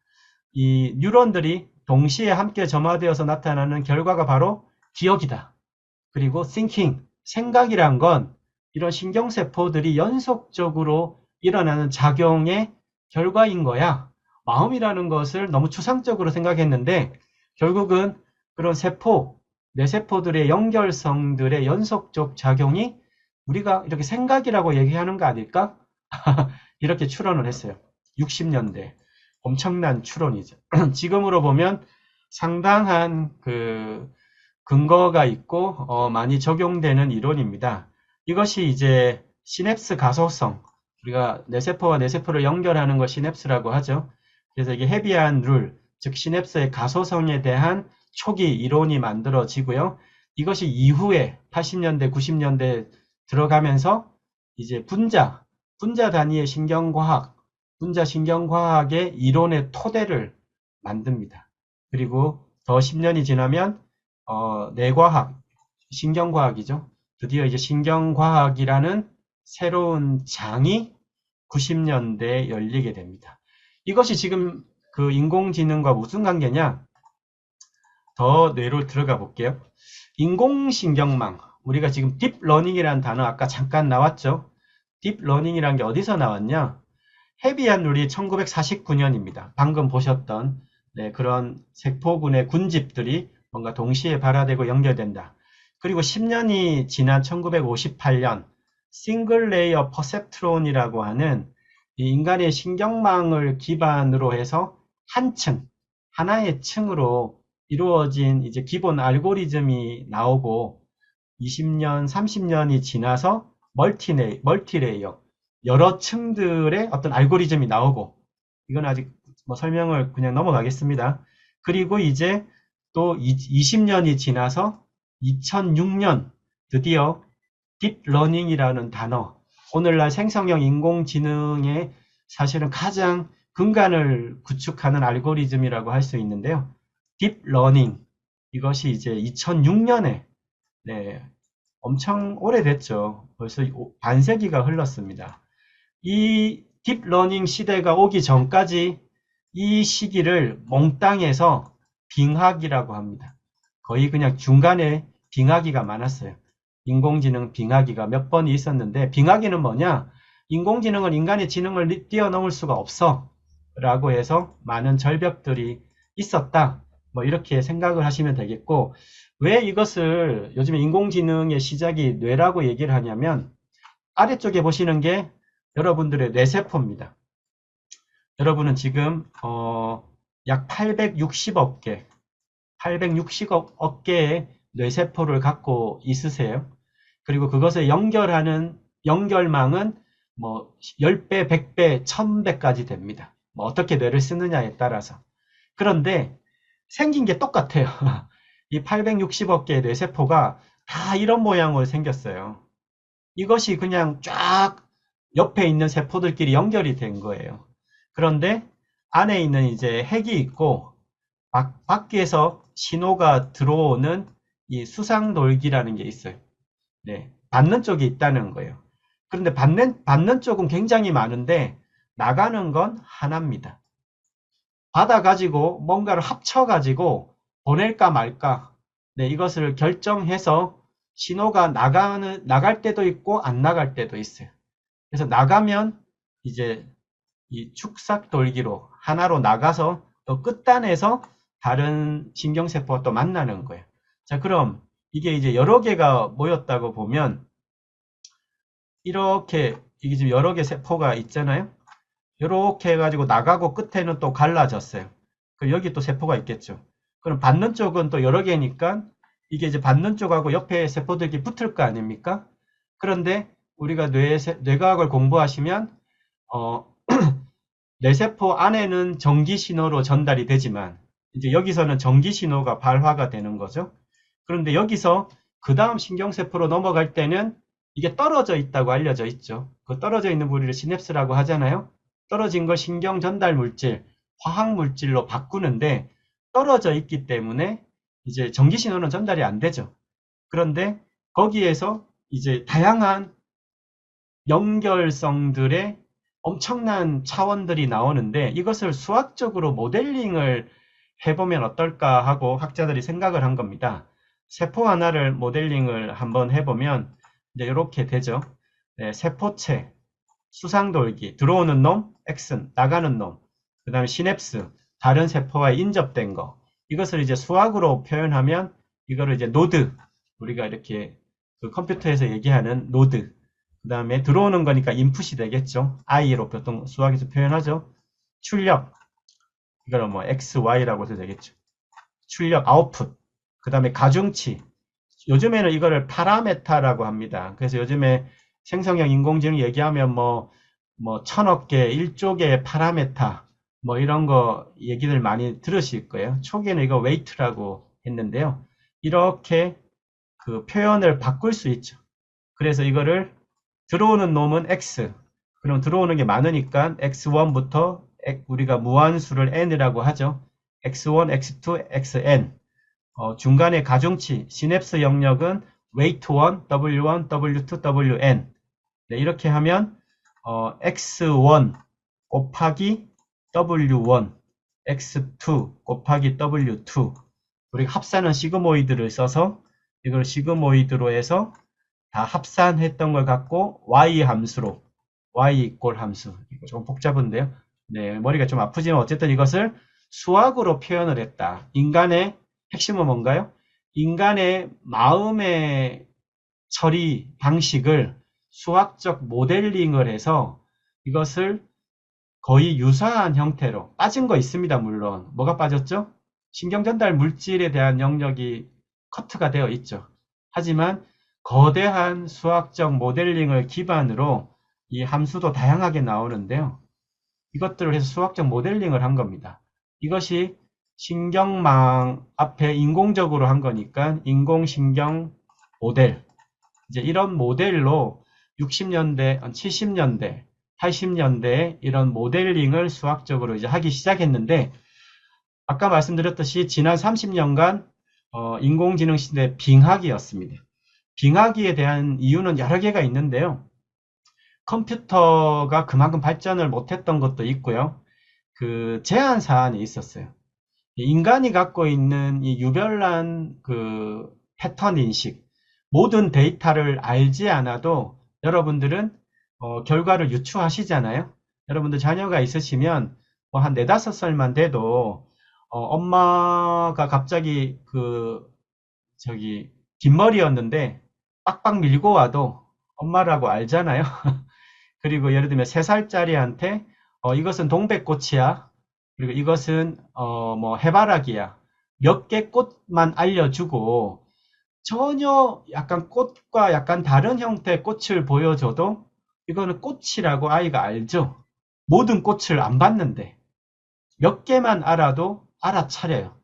이 뉴런들이 동시에 함께 점화되어서 나타나는 결과가 바로 기억이다. 그리고 thinking, 생각이란 건 이런 신경세포들이 연속적으로 일어나는 작용의 결과인 거야. 마음이라는 것을 너무 추상적으로 생각했는데 결국은 그런 뇌세포들의 연결성들의 연속적 작용이 우리가 이렇게 생각이라고 얘기하는 거 아닐까? 이렇게 추론을 했어요. 60년대. 엄청난 추론이죠. 지금으로 보면 상당한 근거가 있고 많이 적용되는 이론입니다. 이것이 이제 시냅스 가소성, 우리가 뇌세포와 뇌세포를 연결하는 걸 시냅스라고 하죠. 그래서 이게 헤비안 룰, 즉 시냅스의 가소성에 대한 초기 이론이 만들어지고요. 이것이 이후에 80년대, 90년대 들어가면서 이제 분자 단위의 분자 신경과학의 이론의 토대를 만듭니다. 그리고 더 10년이 지나면 뇌과학, 신경과학이죠. 드디어 이제 신경과학이라는 새로운 장이 90년대에 열리게 됩니다. 이것이 지금 그 인공지능과 무슨 관계냐? 더 뇌로 들어가 볼게요. 인공신경망, 우리가 지금 딥러닝이라는 단어 아까 잠깐 나왔죠? 딥러닝이라는 게 어디서 나왔냐? 헤비안 룰이 1949년입니다. 방금 보셨던 그런 세포군의 군집들이 뭔가 동시에 발화되고 연결된다. 그리고 10년이 지난 1958년 싱글 레이어 퍼셉트론이라고 하는 이 인간의 신경망을 기반으로 해서 하나의 층으로 이루어진 이제 기본 알고리즘이 나오고 20년, 30년이 지나서 멀티레이어 여러 층들의 어떤 알고리즘이 나오고 이건 아직 설명을 그냥 넘어가겠습니다. 그리고 이제 또 20년이 지나서 2006년 드디어 딥러닝이라는 단어, 오늘날 생성형 인공지능의 사실은 가장 근간을 구축하는 알고리즘이라고 할 수 있는데요. 딥러닝, 이것이 이제 2006년에 엄청 오래됐죠. 벌써 반세기가 흘렀습니다. 이 딥러닝 시대가 오기 전까지 이 시기를 몽땅해서 빙하기라고 합니다. 거의 그냥 중간에 빙하기가 많았어요. 인공지능 빙하기가 몇 번이 있었는데 빙하기는 뭐냐? 인공지능은 인간의 지능을 뛰어넘을 수가 없어 라고 해서 많은 절벽들이 있었다. 이렇게 생각을 하시면 되겠고, 왜 이것을 요즘에 인공지능의 시작이 뇌라고 얘기를 하냐면 아래쪽에 보시는 게 여러분들의 뇌세포입니다. 여러분은 지금 약 860억 개의 뇌세포를 갖고 있으세요. 그리고 그것을 연결하는 연결망은 10배, 100배, 1000배까지 됩니다. 어떻게 뇌를 쓰느냐에 따라서. 그런데 생긴 게 똑같아요. 이 860억 개의 뇌세포가 다 이런 모양으로 생겼어요. 이것이 그냥 쫙 옆에 있는 세포들끼리 연결이 된 거예요. 그런데 안에 있는 이제 핵이 있고 밖에서 신호가 들어오는 이 수상돌기라는 게 있어요. 받는 쪽이 있다는 거예요. 그런데 받는 쪽은 굉장히 많은데 나가는 건 하나입니다. 받아가지고 뭔가를 합쳐가지고 보낼까 말까 이것을 결정해서 신호가 나갈 때도 있고 안 나갈 때도 있어요. 그래서 나가면 이제 이 축삭 돌기로 하나로 나가서 또 끝단에서 다른 신경세포가 또 만나는 거예요. 자, 그럼 이게 이제 여러 개가 모였다고 보면 이렇게 이게 지금 여러 개 세포가 있잖아요. 이렇게 해가지고 나가고 끝에는 또 갈라졌어요. 그럼 여기 또 세포가 있겠죠. 그럼 받는 쪽은 또 여러 개니까 이게 이제 받는 쪽하고 옆에 세포들이 붙을 거 아닙니까? 그런데 우리가 뇌과학을 공부하시면 뇌세포 안에는 전기 신호로 전달이 되지만 이제 여기서는 전기 신호가 발화가 되는 거죠. 그런데 여기서 그 다음 신경세포로 넘어갈 때는 이게 떨어져 있다고 알려져 있죠. 그 떨어져 있는 부위를 시냅스라고 하잖아요. 떨어진 걸 신경 전달 물질, 화학 물질로 바꾸는데 떨어져 있기 때문에 이제 전기 신호는 전달이 안 되죠. 그런데 거기에서 이제 다양한 연결성들의 엄청난 차원들이 나오는데 이것을 수학적으로 모델링을 해보면 어떨까 하고 학자들이 생각을 한 겁니다. 세포 하나를 모델링을 한번 해보면 이제 이렇게 되죠. 네, 세포체, 수상돌기, 들어오는 놈, 엑슨, 나가는 놈, 그 다음에 시냅스, 다른 세포와 인접된 거. 이것을 이제 수학으로 표현하면 이거를 이제 노드, 우리가 이렇게 그 컴퓨터에서 얘기하는 노드, 그 다음에 들어오는 거니까 인풋이 되겠죠. I로 보통 수학에서 표현하죠. 출력, 이거는 뭐 X, Y라고 해도 되겠죠. 출력, 아웃풋, 그 다음에 가중치. 요즘에는 이거를 파라메타라고 합니다. 그래서 요즘에 생성형 인공지능 얘기하면 뭐 1000억 개, 1조 개의 파라메타, 뭐 이런 거 얘기들 많이 들으실 거예요. 초기에는 이거 웨이트라고 했는데요. 이렇게 그 표현을 바꿀 수 있죠. 그래서 이거를 들어오는 놈은 X. 그럼 들어오는 게 많으니까 X1부터 우리가 무한수를 N이라고 하죠. X1, X2, Xn. 중간에 가중치, 시냅스 영역은 weight1, W1, W2, Wn. 네, 이렇게 하면 X1 곱하기 W1, X2 곱하기 W2. 우리가 합산은 시그모이드를 써서 이걸 시그모이드로 해서 다 합산했던 걸 갖고 Y 함수로, Y 이꼴 함수. 이거 조금 복잡한데요. 네, 머리가 좀 아프지만 어쨌든 이것을 수학으로 표현을 했다. 인간의 핵심은 뭔가요? 인간의 마음의 처리 방식을 수학적 모델링을 해서 이것을 거의 유사한 형태로 빠진 거 있습니다. 물론 뭐가 빠졌죠? 신경전달 물질에 대한 영역이 커트가 되어 있죠. 하지만 거대한 수학적 모델링을 기반으로 이 함수도 다양하게 나오는데요. 이것들을 해서 수학적 모델링을 한 겁니다. 이것이 신경망 앞에 인공적으로 한 거니까 인공신경 모델. 이제 이런 모델로 60년대, 70년대, 80년대에 이런 모델링을 수학적으로 이제 하기 시작했는데 아까 말씀드렸듯이 지난 30년간 인공지능 시대 빙하기였습니다. 빙하기에 대한 이유는 여러 개가 있는데요. 컴퓨터가 그만큼 발전을 못했던 것도 있고요. 그 제한 사안이 있었어요. 인간이 갖고 있는 이 유별난 그 패턴 인식, 모든 데이터를 알지 않아도 여러분들은 결과를 유추하시잖아요. 여러분들 자녀가 있으시면 뭐 한 4, 5살만 돼도 엄마가 갑자기 긴 머리였는데 빡빡 밀고 와도 엄마라고 알잖아요. 그리고 예를 들면 3살짜리한테 이것은 동백꽃이야. 그리고 이것은 뭐 해바라기야. 몇 개 꽃만 알려주고 전혀 약간 꽃과 약간 다른 형태의 꽃을 보여줘도 이거는 꽃이라고 아이가 알죠. 모든 꽃을 안 봤는데 몇 개만 알아도 알아차려요.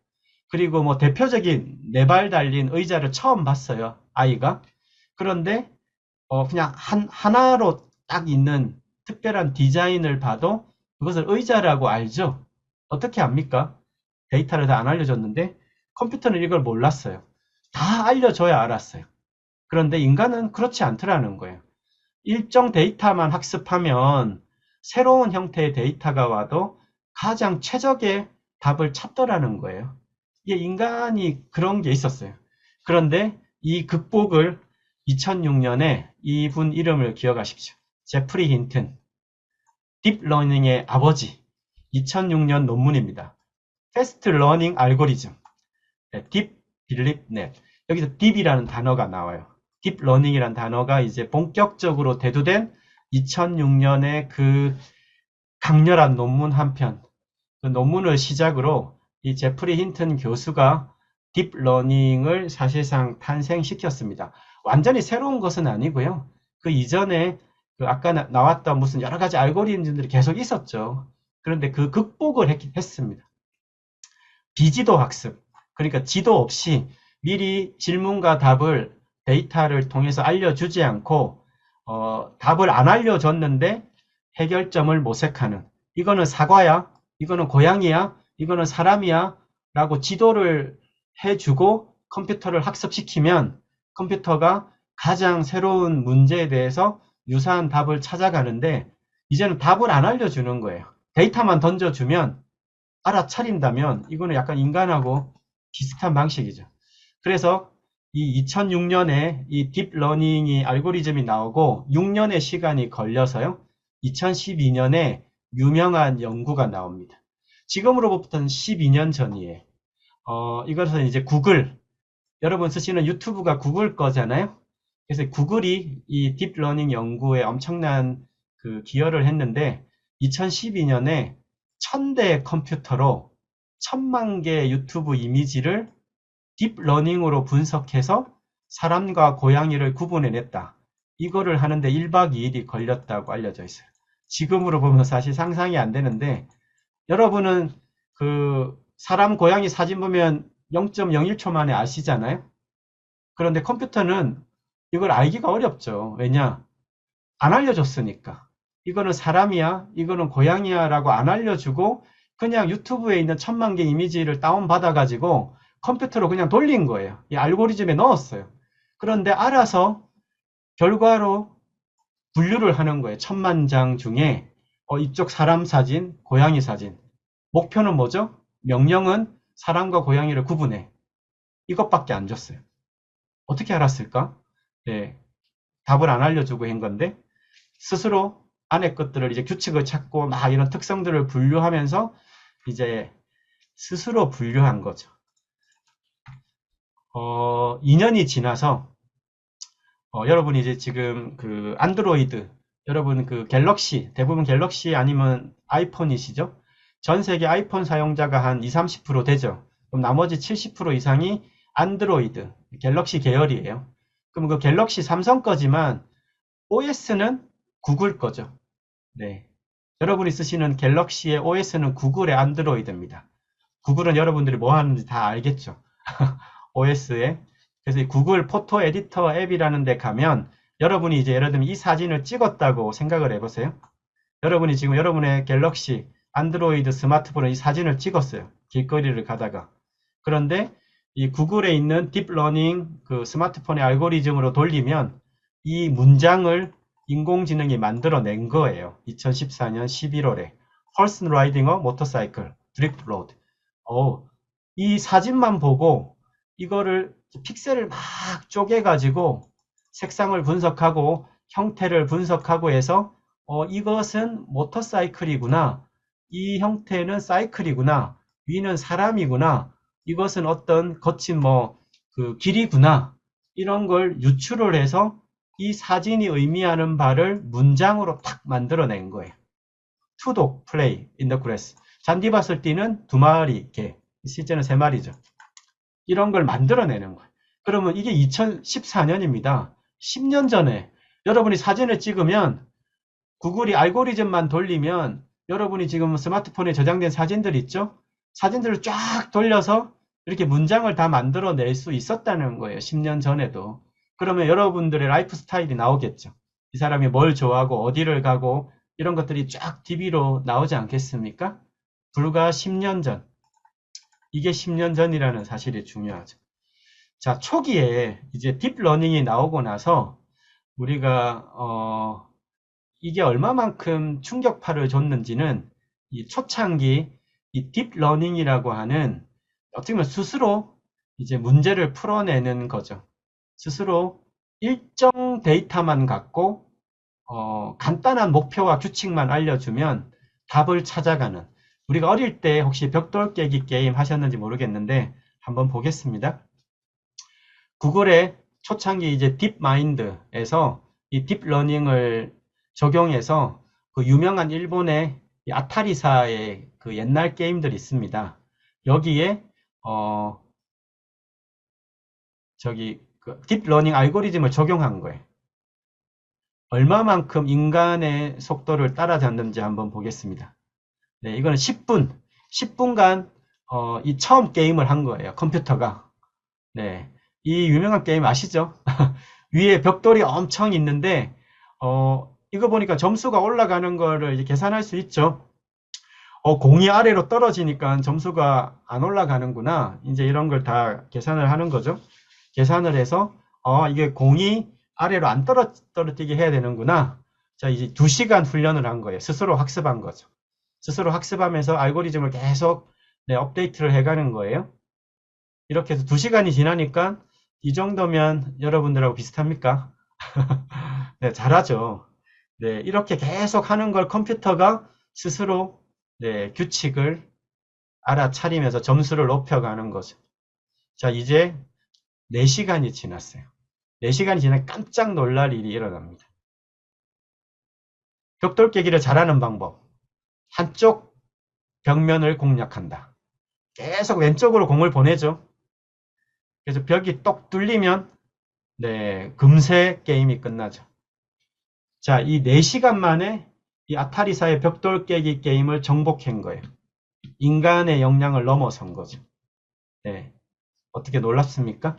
그리고 뭐 대표적인 4발 달린 의자를 처음 봤어요. 아이가. 그런데 그냥 하나로 딱 있는 특별한 디자인을 봐도 그것을 의자라고 알죠. 어떻게 압니까? 데이터를 다 안 알려줬는데 컴퓨터는 이걸 몰랐어요. 다 알려줘야 알았어요. 그런데 인간은 그렇지 않더라는 거예요. 일정 데이터만 학습하면 새로운 형태의 데이터가 와도 가장 최적의 답을 찾더라는 거예요. 이게 인간이 그런 게 있었어요. 그런데 이 극복을 2006년에 이분 이름을 기억하십시오. 제프리 힌튼, 딥러닝의 아버지. 2006년 논문입니다. 패스트 러닝 알고리즘, 딥 빌립 넷. 여기서 딥이라는 단어가 나와요. 딥러닝이라는 단어가 이제 본격적으로 대두된 2006년에 그 강렬한 논문 한 편, 그 논문을 시작으로 이 제프리 힌튼 교수가 딥러닝을 사실상 탄생시켰습니다. 완전히 새로운 것은 아니고요. 그 이전에 그 아까 나왔던 무슨 여러 가지 알고리즘들이 계속 있었죠. 그런데 그 극복을 했습니다. 비지도 학습, 그러니까 지도 없이 미리 질문과 답을 데이터를 통해서 알려주지 않고 답을 안 알려줬는데 해결점을 모색하는, 이거는 사과야, 이거는 고양이야, 이거는 사람이야 라고 지도를 해주고 컴퓨터를 학습시키면 컴퓨터가 가장 새로운 문제에 대해서 유사한 답을 찾아가는데, 이제는 답을 안 알려주는 거예요. 데이터만 던져주면 알아차린다면 이거는 약간 인간하고 비슷한 방식이죠. 그래서 이 2006년에 이 딥러닝이 알고리즘이 나오고 6년의 시간이 걸려서요. 2012년에 유명한 연구가 나옵니다. 지금으로부터는 12년 전이에요. 이것은 이제 구글, 여러분 쓰시는 유튜브가 구글 거잖아요. 그래서 구글이 이 딥러닝 연구에 엄청난 그 기여를 했는데 2012년에 1000대 컴퓨터로 1000만 개의 유튜브 이미지를 딥러닝으로 분석해서 사람과 고양이를 구분해냈다. 이거를 하는데 1박 2일이 걸렸다고 알려져 있어요. 지금으로 보면 사실 상상이 안 되는데, 여러분은 그 사람 고양이 사진 보면 0.01초 만에 아시잖아요. 그런데 컴퓨터는 이걸 알기가 어렵죠. 왜냐? 안 알려줬으니까. 이거는 사람이야, 이거는 고양이야 라고 안 알려주고 그냥 유튜브에 있는 1000만 개 이미지를 다운받아 가지고 컴퓨터로 그냥 돌린 거예요. 이 알고리즘에 넣었어요. 그런데 알아서 결과로 분류를 하는 거예요. 1000만 장 중에 이쪽 사람 사진, 고양이 사진. 목표는 뭐죠? 명령은 사람과 고양이를 구분해. 이것밖에 안 줬어요. 어떻게 알았을까? 네, 답을 안 알려주고 한 건데, 스스로 안에 것들을 이제 규칙을 찾고 막 이런 특성들을 분류하면서 이제 스스로 분류한 거죠. 2년이 지나서 여러분이 이제 지금 그 안드로이드, 여러분 그 갤럭시, 대부분 갤럭시 아니면 아이폰이시죠? 전 세계 아이폰 사용자가 한 20, 30% 되죠. 그럼 나머지 70% 이상이 안드로이드, 갤럭시 계열이에요. 그럼 그 갤럭시 삼성 거지만 OS는 구글 거죠. 네. 여러분이 쓰시는 갤럭시의 OS는 구글의 안드로이드입니다. 구글은 여러분들이 뭐 하는지 다 알겠죠. OS에. 그래서 이 구글 포토 에디터 앱이라는 데 가면 여러분이 이제 예를 들면 이 사진을 찍었다고 생각을 해보세요. 여러분이 지금 여러분의 갤럭시, 안드로이드 스마트폰에 이 사진을 찍었어요. 길거리를 가다가. 그런데 이 구글에 있는 딥러닝 그 스마트폰의 알고리즘으로 돌리면 이 문장을 인공지능이 만들어낸 거예요. 2014년 11월에. Person riding a motorcycle, drift road. 이 사진만 보고 이거를 픽셀을 막 쪼개가지고 색상을 분석하고 형태를 분석하고 해서 이것은 모터사이클이구나. 이 형태는 사이클이구나. 위는 사람이구나. 이것은 어떤 거친 그 길이구나. 이런 걸 유추를 해서 이 사진이 의미하는 바를 문장으로 탁 만들어낸 거예요. Two dog play in the grass. 잔디밭을 뛰는 2마리 개. 실제는 3마리죠. 이런 걸 만들어내는 거예요. 그러면 이게 2014년입니다. 10년 전에 여러분이 사진을 찍으면 구글이 알고리즘만 돌리면 여러분이 지금 스마트폰에 저장된 사진들 있죠? 사진들을 쫙 돌려서 이렇게 문장을 다 만들어낼 수 있었다는 거예요. 10년 전에도. 그러면 여러분들의 라이프 스타일이 나오겠죠. 이 사람이 뭘 좋아하고 어디를 가고 이런 것들이 쫙 DB로 나오지 않겠습니까? 불과 10년 전. 이게 10년 전이라는 사실이 중요하죠. 자, 초기에 이제 딥러닝이 나오고 나서 우리가 이게 얼마만큼 충격파를 줬는지는 이 초창기 이 딥러닝이라고 하는 어떻게 보면 스스로 이제 문제를 풀어내는 거죠. 스스로 일정 데이터만 갖고 간단한 목표와 규칙만 알려주면 답을 찾아가는, 우리가 어릴 때 혹시 벽돌 깨기 게임 하셨는지 모르겠는데 한번 보겠습니다. 구글의 초창기 이제 딥마인드에서 이 딥러닝을 적용해서 그 유명한 일본의 아타리사의 그 옛날 게임들이 있습니다. 여기에 그 딥러닝 알고리즘을 적용한 거예요. 얼마만큼 인간의 속도를 따라잡는지 한번 보겠습니다. 네, 이거는 10분간 이 처음 게임을 한 거예요. 컴퓨터가. 네, 이 유명한 게임 아시죠? 위에 벽돌이 엄청 있는데 이거 보니까 점수가 올라가는 거를 이제 계산할 수 있죠. 공이 아래로 떨어지니까 점수가 안 올라가는구나. 이제 이런 걸 다 계산을 하는 거죠. 계산을 해서, 이게 공이 아래로 안 떨어지게 해야 되는구나. 자, 이제 2시간 훈련을 한 거예요. 스스로 학습한 거죠. 스스로 학습하면서 알고리즘을 계속 네, 업데이트를 해가는 거예요. 이렇게 해서 2시간이 지나니까 이 정도면 여러분들하고 비슷합니까? 네, 잘하죠. 네, 이렇게 계속 하는 걸 컴퓨터가 스스로 네, 규칙을 알아차리면서 점수를 높여가는 거죠. 자, 이제 4시간이 지났어요. 4시간이 지나면 깜짝 놀랄 일이 일어납니다. 벽돌 깨기를 잘하는 방법. 한쪽 벽면을 공략한다. 계속 왼쪽으로 공을 보내죠. 그래서 벽이 똑 뚫리면 네, 금세 게임이 끝나죠. 자, 이 4시간 만에 이 아타리사의 벽돌 깨기 게임을 정복한 거예요. 인간의 역량을 넘어선 거죠. 네, 어떻게 놀랍습니까?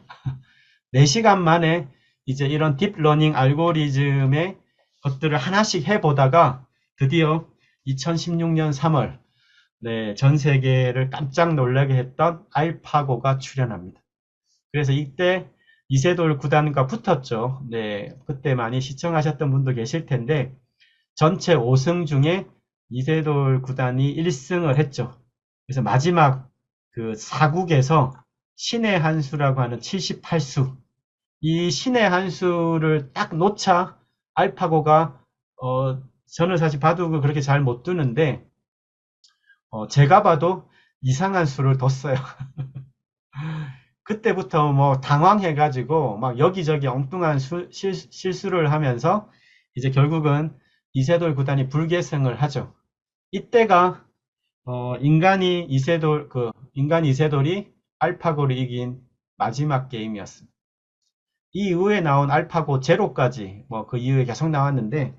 4시간 만에 이제 이런 딥러닝 알고리즘의 것들을 하나씩 해보다가 드디어 2016년 3월 네, 전 세계를 깜짝 놀라게 했던 알파고가 출현합니다. 그래서 이때 이세돌 구단과 붙었죠. 네, 그때 많이 시청하셨던 분도 계실 텐데 전체 5승 중에 이세돌 구단이 1승을 했죠. 그래서 마지막 그 사국에서 신의 한 수라고 하는 78수 이 신의 한 수를 딱 놓자 알파고가 저는 사실 바둑을 그렇게 잘 못 두는데 제가 봐도 이상한 수를 뒀어요. 그때부터 뭐 당황해가지고 막 여기저기 엉뚱한 실수를 하면서 이제 결국은 이세돌 구단이 불계승을 하죠. 이때가 인간 이세돌이 알파고를 이긴 마지막 게임이었습니다. 이 이후에 나온 알파고 제로까지 뭐 그 이후에 계속 나왔는데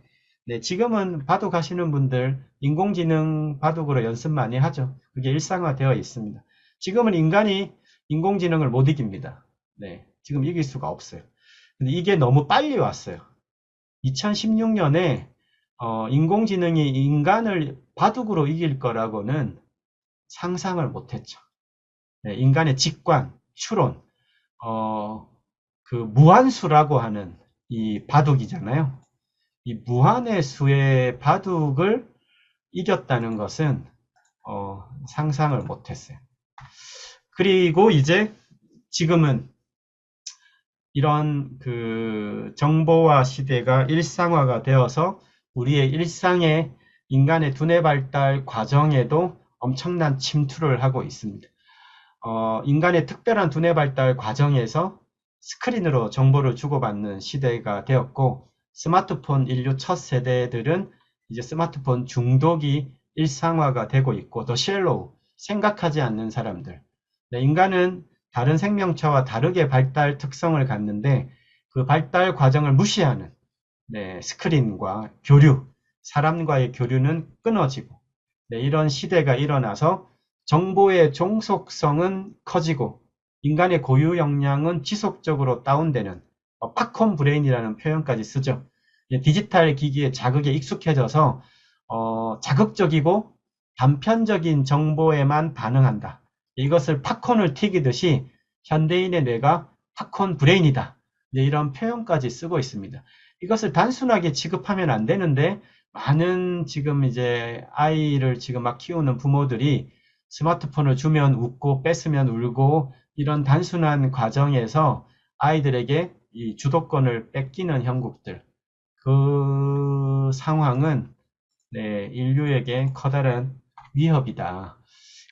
네, 지금은 바둑 하시는 분들 인공지능 바둑으로 연습 많이 하죠. 그게 일상화되어 있습니다. 지금은 인간이 인공지능을 못 이깁니다. 네, 지금 이길 수가 없어요. 근데 이게 너무 빨리 왔어요. 2016년에 인공지능이 인간을 바둑으로 이길 거라고는 상상을 못했죠. 네, 인간의 직관, 추론, 그 무한수라고 하는 이 바둑이잖아요. 이 무한의 수의 바둑을 이겼다는 것은 상상을 못했어요. 그리고 이제 지금은 이런 그 정보화 시대가 일상화가 되어서 우리의 일상의 인간의 두뇌 발달 과정에도 엄청난 침투를 하고 있습니다. 인간의 특별한 두뇌 발달 과정에서 스크린으로 정보를 주고받는 시대가 되었고 스마트폰 인류 첫 세대들은 이제 스마트폰 중독이 일상화가 되고 있고 더 쉘로우, 생각하지 않는 사람들. 네, 인간은 다른 생명체와 다르게 발달 특성을 갖는데 그 발달 과정을 무시하는 네, 스크린과 교류, 사람과의 교류는 끊어지고 네, 이런 시대가 일어나서 정보의 종속성은 커지고 인간의 고유 역량은 지속적으로 다운되는 팝콘 브레인이라는 표현까지 쓰죠. 디지털 기기의 자극에 익숙해져서 자극적이고 단편적인 정보에만 반응한다. 이것을 팝콘을 튀기듯이 현대인의 뇌가 팝콘 브레인이다. 이런 표현까지 쓰고 있습니다. 이것을 단순하게 취급하면 안 되는데 많은 지금 이제 아이를 지금 막 키우는 부모들이 스마트폰을 주면 웃고 뺏으면 울고 이런 단순한 과정에서 아이들에게 이 주도권을 뺏기는 형국들 그 상황은 네, 인류에게 커다란 위협이다.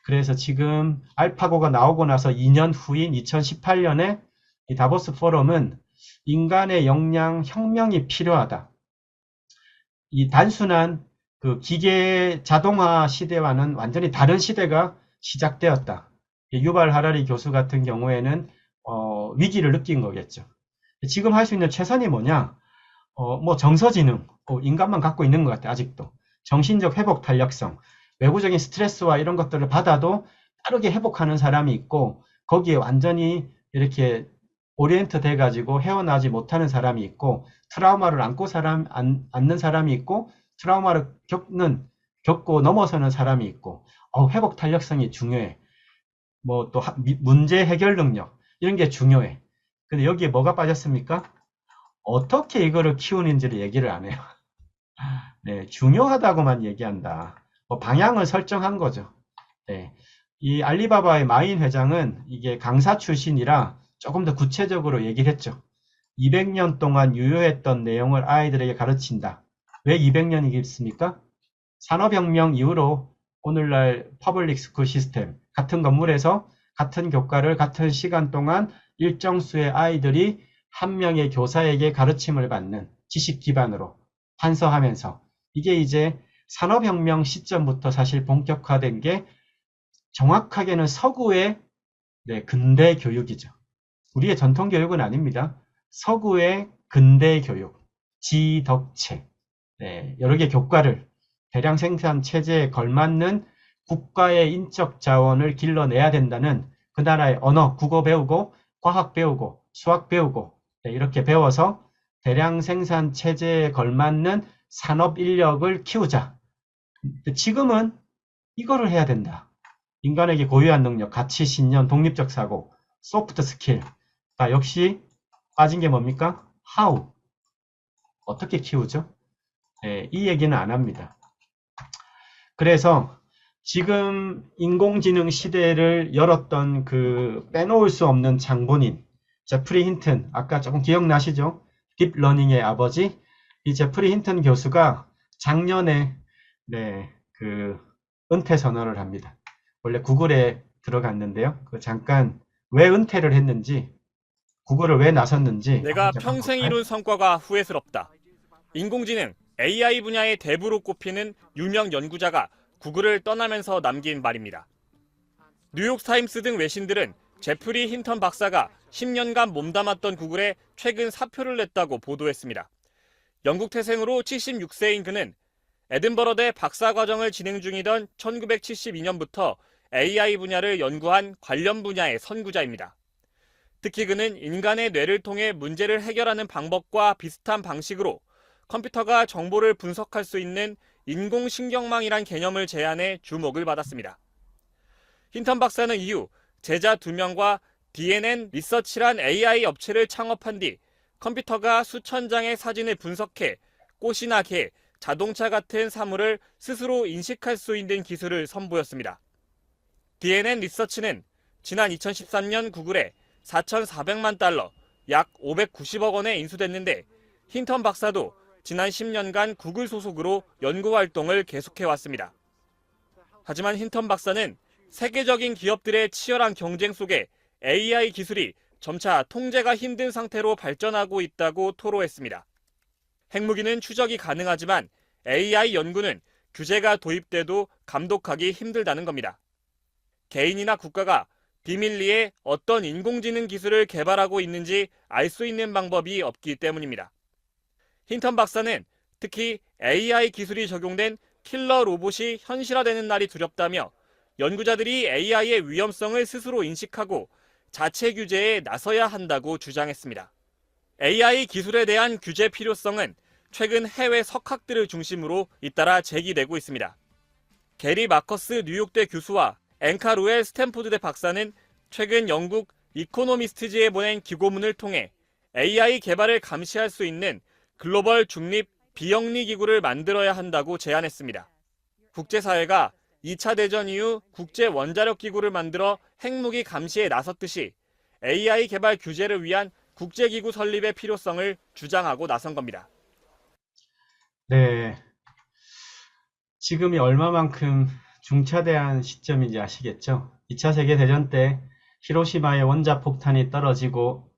그래서 지금 알파고가 나오고 나서 2년 후인 2018년에 이 다보스 포럼은 인간의 역량 혁명이 필요하다. 이 단순한 그 기계 자동화 시대와는 완전히 다른 시대가 시작되었다. 유발 하라리 교수 같은 경우에는 위기를 느낀 거겠죠. 지금 할 수 있는 최선이 뭐냐? 뭐 정서지능, 인간만 갖고 있는 것 같아 아직도. 정신적 회복 탄력성, 외부적인 스트레스와 이런 것들을 받아도 빠르게 회복하는 사람이 있고 거기에 완전히 이렇게 오리엔트 돼가지고 헤어나지 못하는 사람이 있고, 트라우마를 안는 사람이 있고, 트라우마를 겪고 넘어서는 사람이 있고, 회복 탄력성이 중요해. 뭐 또 문제 해결 능력, 이런 게 중요해. 근데 여기에 뭐가 빠졌습니까? 어떻게 이거를 키우는지를 얘기를 안 해요. 네, 중요하다고만 얘기한다. 뭐 방향을 설정한 거죠. 네. 이 알리바바의 마인 회장은 이게 강사 출신이라 조금 더 구체적으로 얘기를 했죠. 200년 동안 유효했던 내용을 아이들에게 가르친다. 왜 200년이겠습니까? 산업혁명 이후로 오늘날 퍼블릭 스쿨 시스템, 같은 건물에서 같은 교과를 같은 시간 동안 일정 수의 아이들이 한 명의 교사에게 가르침을 받는 지식 기반으로 판서하면서, 이게 이제 산업혁명 시점부터 사실 본격화된 게 정확하게는 서구의 근대 교육이죠. 우리의 전통 교육은 아닙니다. 서구의 근대 교육, 지덕체, 여러 개 교과를 대량 생산 체제에 걸맞는 국가의 인적 자원을 길러내야 된다는 그 나라의 언어, 국어 배우고 과학 배우고 수학 배우고 이렇게 배워서 대량 생산 체제에 걸맞는 산업 인력을 키우자. 지금은 이거를 해야 된다. 인간에게 고유한 능력, 가치, 신념, 독립적 사고, 소프트 스킬. 역시 빠진 게 뭡니까? How. 어떻게 키우죠? 이 얘기는 안 합니다. 그래서 지금 인공지능 시대를 열었던 그 빼놓을 수 없는 장본인, 제프리 힌튼, 아까 조금 기억나시죠? 딥러닝의 아버지, 이 제프리 힌튼 교수가 작년에 그 은퇴 선언을 합니다. 원래 구글에 들어갔는데요. 잠깐 왜 은퇴를 했는지, 구글을 왜 나섰는지 내가 잠깐 평생 볼까요? 이룬 성과가 후회스럽다. 인공지능 AI 분야의 대부로 꼽히는 유명 연구자가 구글을 떠나면서 남긴 말입니다. 뉴욕타임스 등 외신들은 제프리 힌턴 박사가 10년간 몸담았던 구글에 최근 사표를 냈다고 보도했습니다. 영국 태생으로 76세인 그는 에든버러대 박사과정을 진행 중이던 1972년부터 AI 분야를 연구한 관련 분야의 선구자입니다. 특히 그는 인간의 뇌를 통해 문제를 해결하는 방법과 비슷한 방식으로 컴퓨터가 정보를 분석할 수 있는 인공신경망이란 개념을 제안해 주목을 받았습니다. 힌턴 박사는 이후 제자 2명과 DNN 리서치란 AI 업체를 창업한 뒤 컴퓨터가 수천 장의 사진을 분석해 꽃이나 개, 자동차 같은 사물을 스스로 인식할 수 있는 기술을 선보였습니다. DNN 리서치는 지난 2013년 구글에 4,400만 달러, 약 590억 원에 인수됐는데 힌턴 박사도 지난 10년간 구글 소속으로 연구 활동을 계속해왔습니다. 하지만 힌턴 박사는 세계적인 기업들의 치열한 경쟁 속에 AI 기술이 점차 통제가 힘든 상태로 발전하고 있다고 토로했습니다. 핵무기는 추적이 가능하지만 AI 연구는 규제가 도입돼도 감독하기 힘들다는 겁니다. 개인이나 국가가 비밀리에 어떤 인공지능 기술을 개발하고 있는지 알 수 있는 방법이 없기 때문입니다. 힌턴 박사는 특히 AI 기술이 적용된 킬러 로봇이 현실화되는 날이 두렵다며 연구자들이 AI의 위험성을 스스로 인식하고 자체 규제에 나서야 한다고 주장했습니다. AI 기술에 대한 규제 필요성은 최근 해외 석학들을 중심으로 잇따라 제기되고 있습니다. 게리 마커스 뉴욕대 교수와 앵카 루엘 스탠포드대 박사는 최근 영국 이코노미스트지에 보낸 기고문을 통해 AI 개발을 감시할 수 있는 글로벌 중립 비영리 기구를 만들어야 한다고 제안했습니다. 국제사회가 2차 대전 이후 국제 원자력 기구를 만들어 핵무기 감시에 나섰듯이 AI 개발 규제를 위한 국제기구 설립의 필요성을 주장하고 나선 겁니다. 네, 지금이 얼마만큼 중차대한 시점인지 아시겠죠? 2차 세계대전 때 히로시마에 원자폭탄이 떨어지고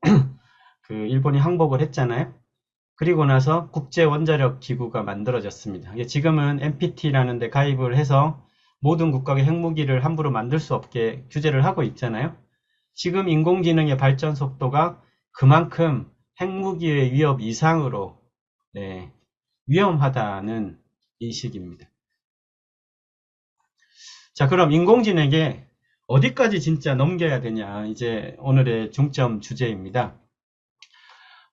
그 일본이 항복을 했잖아요. 그리고 나서 국제원자력 기구가 만들어졌습니다. 지금은 NPT라는 데 가입을 해서 모든 국가가 핵무기를 함부로 만들 수 없게 규제를 하고 있잖아요. 지금 인공지능의 발전 속도가 그만큼 핵무기의 위협 이상으로 위험하다는 인식입니다. 자, 그럼 인공지능에 어디까지 진짜 넘겨야 되냐, 이제 오늘의 중점 주제입니다.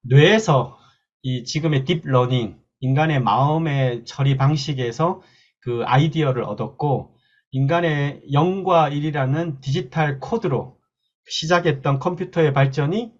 뇌에서 이 지금의 딥러닝, 인간의 마음의 처리 방식에서 그 아이디어를 얻었고, 인간의 0과 1이라는 디지털 코드로 시작했던 컴퓨터의 발전이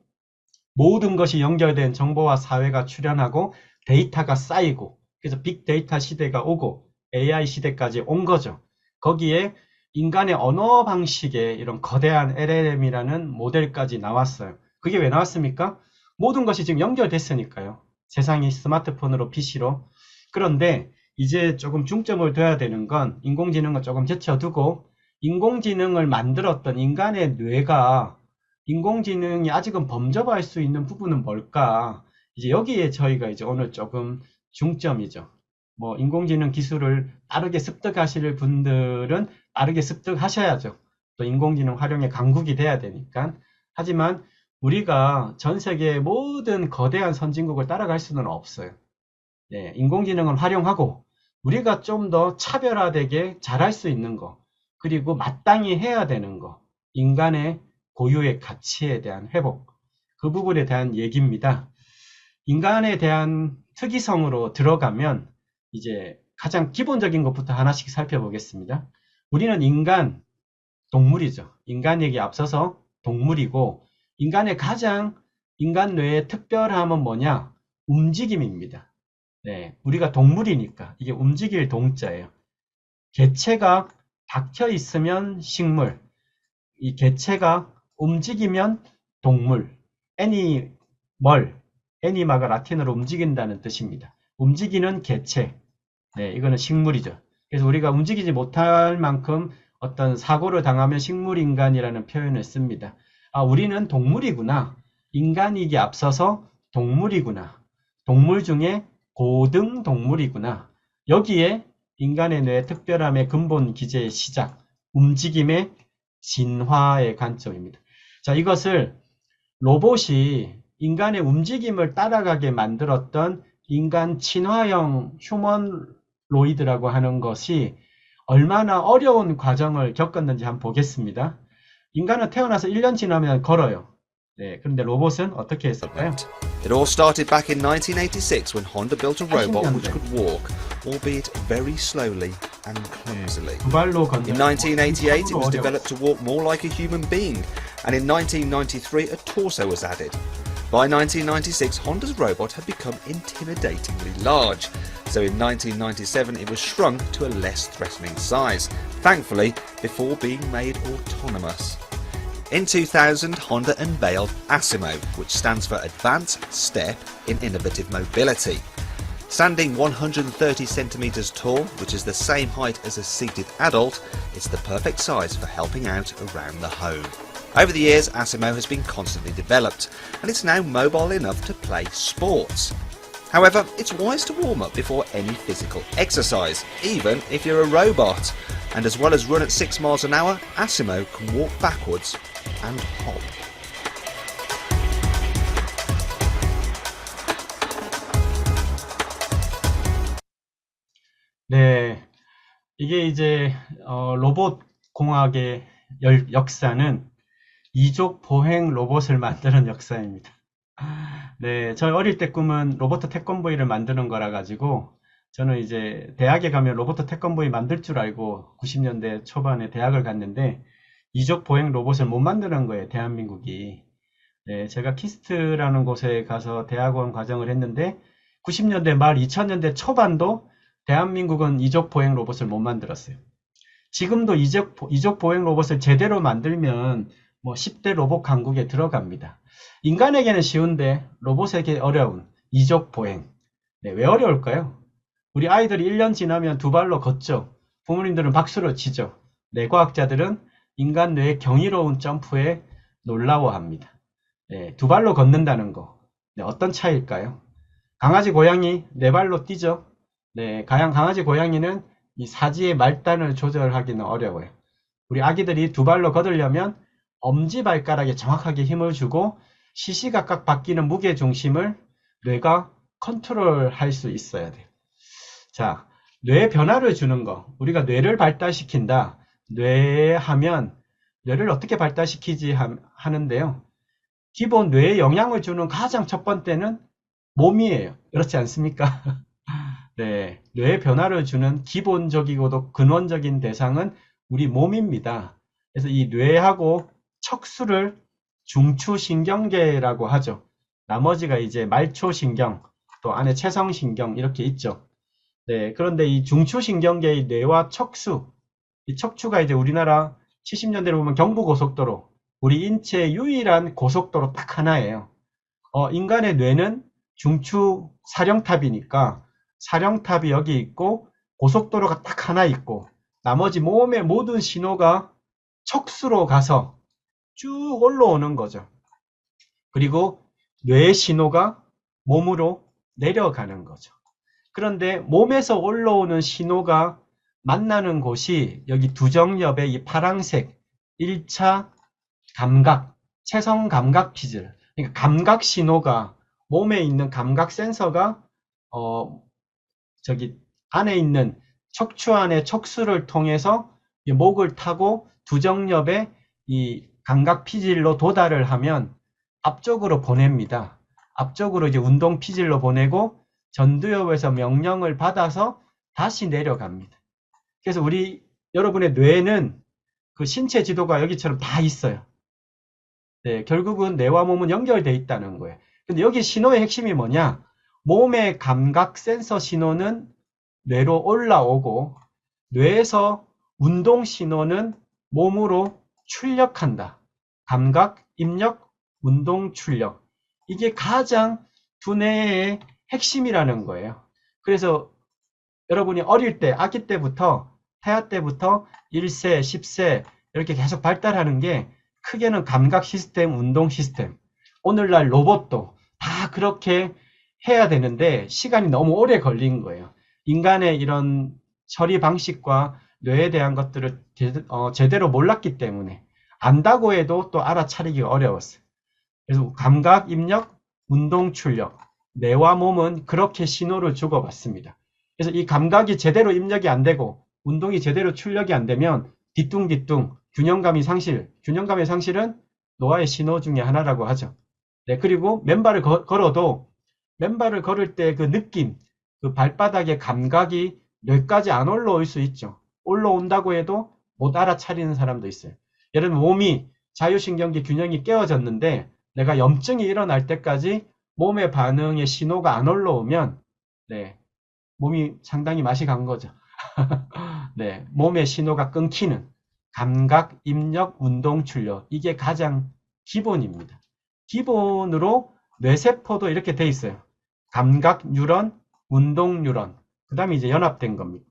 모든 것이 연결된 정보와 사회가 출현하고 데이터가 쌓이고, 그래서 빅데이터 시대가 오고 AI 시대까지 온 거죠. 거기에 인간의 언어 방식의 이런 거대한 LLM이라는 모델까지 나왔어요. 그게 왜 나왔습니까? 모든 것이 지금 연결됐으니까요. 세상이 스마트폰으로 PC로. 그런데 이제 조금 중점을 둬야 되는 건 인공지능을 조금 제쳐두고 인공지능을 만들었던 인간의 뇌가 인공지능이 아직은 범접할 수 있는 부분은 뭘까? 이제 여기에 저희가 이제 오늘 조금 중점이죠. 뭐 인공지능 기술을 빠르게 습득하실 분들은 빠르게 습득하셔야죠. 또 인공지능 활용에 강국이 돼야 되니까. 하지만 우리가 전 세계의 모든 거대한 선진국을 따라갈 수는 없어요. 네, 인공지능을 활용하고 우리가 좀 더 차별화되게 잘할 수 있는 거, 그리고 마땅히 해야 되는 거, 인간의 고유의 가치에 대한 회복, 그 부분에 대한 얘기입니다. 인간에 대한 특이성으로 들어가면 이제 가장 기본적인 것부터 하나씩 살펴보겠습니다. 우리는 인간, 동물이죠. 인간에게 앞서서 동물이고, 인간 뇌의 특별함은 뭐냐? 움직임입니다. 네, 우리가 동물이니까 이게 움직일 동자예요. 개체가 박혀 있으면 식물, 이 개체가 움직이면 동물, 애니마가 라틴어로 움직인다는 뜻입니다. 움직이는 개체, 네, 이거는 식물이죠. 그래서 우리가 움직이지 못할 만큼 어떤 사고를 당하면 식물인간이라는 표현을 씁니다. 아, 우리는 동물이구나. 인간이기 앞서서 동물이구나. 동물 중에 고등 동물이구나. 여기에 인간의 뇌의 특별함의 근본 기제의 시작, 움직임의 진화의 관점입니다. 자, 이것을 로봇이 인간의 움직임을 따라가게 만들었던 인간 친화형 휴머노이드라고 하는 것이 얼마나 어려운 과정을 겪었는지 한번 보겠습니다. 인간은 태어나서 1년 지나면 걸어요. 네, 그런데 로봇은 어떻게 했을까요? It all started back in 1986 when Honda built a robot which could walk, albeit very slowly and clumsily. 두 발로 걷는 In 1988 it was developed to walk more like a human being, and in 1993 a torso was added. By 1996 Honda's robot had become intimidatingly large, so in 1997 it was shrunk to a less threatening size, thankfully before being made autonomous. In 2000, Honda unveiled ASIMO, which stands for Advanced Step in Innovative Mobility. Standing 130 centimeters tall, which is the same height as a seated adult, it's the perfect size for helping out around the home. Over the years, ASIMO has been constantly developed, and it's now mobile enough to play sports. However, it's wise to warm up before any physical exercise, even if you're a robot. And as well as run at 6 miles an hour, ASIMO can walk backwards and hop. 네, 이게 이제 로봇 공학의 역사는 이족 보행 로봇을 만드는 역사입니다. 네, 저희 어릴 때 꿈은 로봇 태권브이를 만드는 거라 가지고 저는 이제 대학에 가면 로봇 태권브이 만들 줄 알고 90년대 초반에 대학을 갔는데 이족 보행 로봇을 못 만드는 거예요, 대한민국이. 네, 제가 키스트라는 곳에 가서 대학원 과정을 했는데 90년대 말 2000년대 초반도 대한민국은 이족 보행 로봇을 못 만들었어요. 지금도 이족 보행 로봇을 제대로 만들면 뭐 10대 로봇 강국에 들어갑니다. 인간에게는 쉬운데 로봇에게 어려운 이족 보행. 네, 왜 어려울까요? 우리 아이들이 1년 지나면 두 발로 걷죠. 부모님들은 박수를 치죠. 뇌과학자들은 인간 뇌의 경이로운 점프에 놀라워합니다. 네, 두 발로 걷는다는 거. 네, 어떤 차이일까요? 강아지, 고양이 네 발로 뛰죠. 네, 강아지, 고양이는 이 사지의 말단을 조절하기는 어려워요. 우리 아기들이 두 발로 걷으려면 엄지발가락에 정확하게 힘을 주고 시시각각 바뀌는 무게 중심을 뇌가 컨트롤할 수 있어야 돼요. 자, 뇌 변화를 주는 거. 우리가 뇌를 발달시킨다. 뇌 하면 뇌를 어떻게 발달시키지 하는데요. 기본 뇌에 영향을 주는 가장 첫 번째는 몸이에요. 그렇지 않습니까? 네, 뇌에 변화를 주는 기본적이고도 근원적인 대상은 우리 몸입니다. 그래서 이 뇌하고 척수를 중추신경계라고 하죠. 나머지가 이제 말초신경, 또 안에 채성신경 이렇게 있죠. 네, 그런데 이 중추신경계의 뇌와 척수, 이 척추가 이제 우리나라 70년대로 보면 경부고속도로, 우리 인체의 유일한 고속도로 딱 하나예요. 인간의 뇌는 중추 사령탑이니까 사령탑이 여기 있고 고속도로가 딱 하나 있고 나머지 몸의 모든 신호가 척수로 가서 쭉 올라오는 거죠. 그리고 뇌의 신호가 몸으로 내려가는 거죠. 그런데 몸에서 올라오는 신호가 만나는 곳이 여기 두정엽의 이 파랑색 1차 감각, 채성 감각 피질, 그러니까 감각 신호가 몸에 있는 감각 센서가 저기 안에 있는 척추 안에 척수를 통해서 이 목을 타고 두정엽의 이 감각 피질로 도달을 하면 앞쪽으로 보냅니다. 앞쪽으로 이제 운동 피질로 보내고 전두엽에서 명령을 받아서 다시 내려갑니다. 그래서 여러분의 뇌는 그 신체 지도가 여기처럼 다 있어요. 네, 결국은 뇌와 몸은 연결되어 있다는 거예요. 근데 여기 신호의 핵심이 뭐냐? 몸의 감각 센서 신호는 뇌로 올라오고 뇌에서 운동 신호는 몸으로 출력한다. 감각, 입력, 운동, 출력. 이게 가장 두뇌의 핵심이라는 거예요. 그래서 여러분이 어릴 때, 아기 때부터, 태아 때부터 1세, 10세 이렇게 계속 발달하는 게 크게는 감각 시스템, 운동 시스템. 오늘날 로봇도 다 그렇게 해야 되는데 시간이 너무 오래 걸린 거예요. 인간의 이런 처리 방식과 뇌에 대한 것들을 제대로 몰랐기 때문에 안다고 해도 또 알아차리기가 어려웠어요. 그래서 감각, 입력, 운동, 출력. 뇌와 몸은 그렇게 신호를 주고받습니다. 그래서 이 감각이 제대로 입력이 안 되고 운동이 제대로 출력이 안 되면 뒤뚱뒤뚱 균형감의 상실은 노화의 신호 중에 하나라고 하죠. 네, 그리고 맨발을 걸어도 맨발을 걸을 때 그 느낌, 그 발바닥의 감각이 뇌까지 안 올라올 수 있죠. 올라온다고 해도 못 알아차리는 사람도 있어요. 예를 들면 몸이 자율신경계 균형이 깨어졌는데 내가 염증이 일어날 때까지 몸의 반응의 신호가 안 올라오면 네, 몸이 상당히 맛이 간 거죠. 네, 몸의 신호가 끊기는 감각, 입력, 운동, 출력. 이게 가장 기본입니다. 기본으로 뇌세포도 이렇게 돼 있어요. 감각 뉴런, 운동 뉴런. 그 다음에 이제 연합된 겁니다.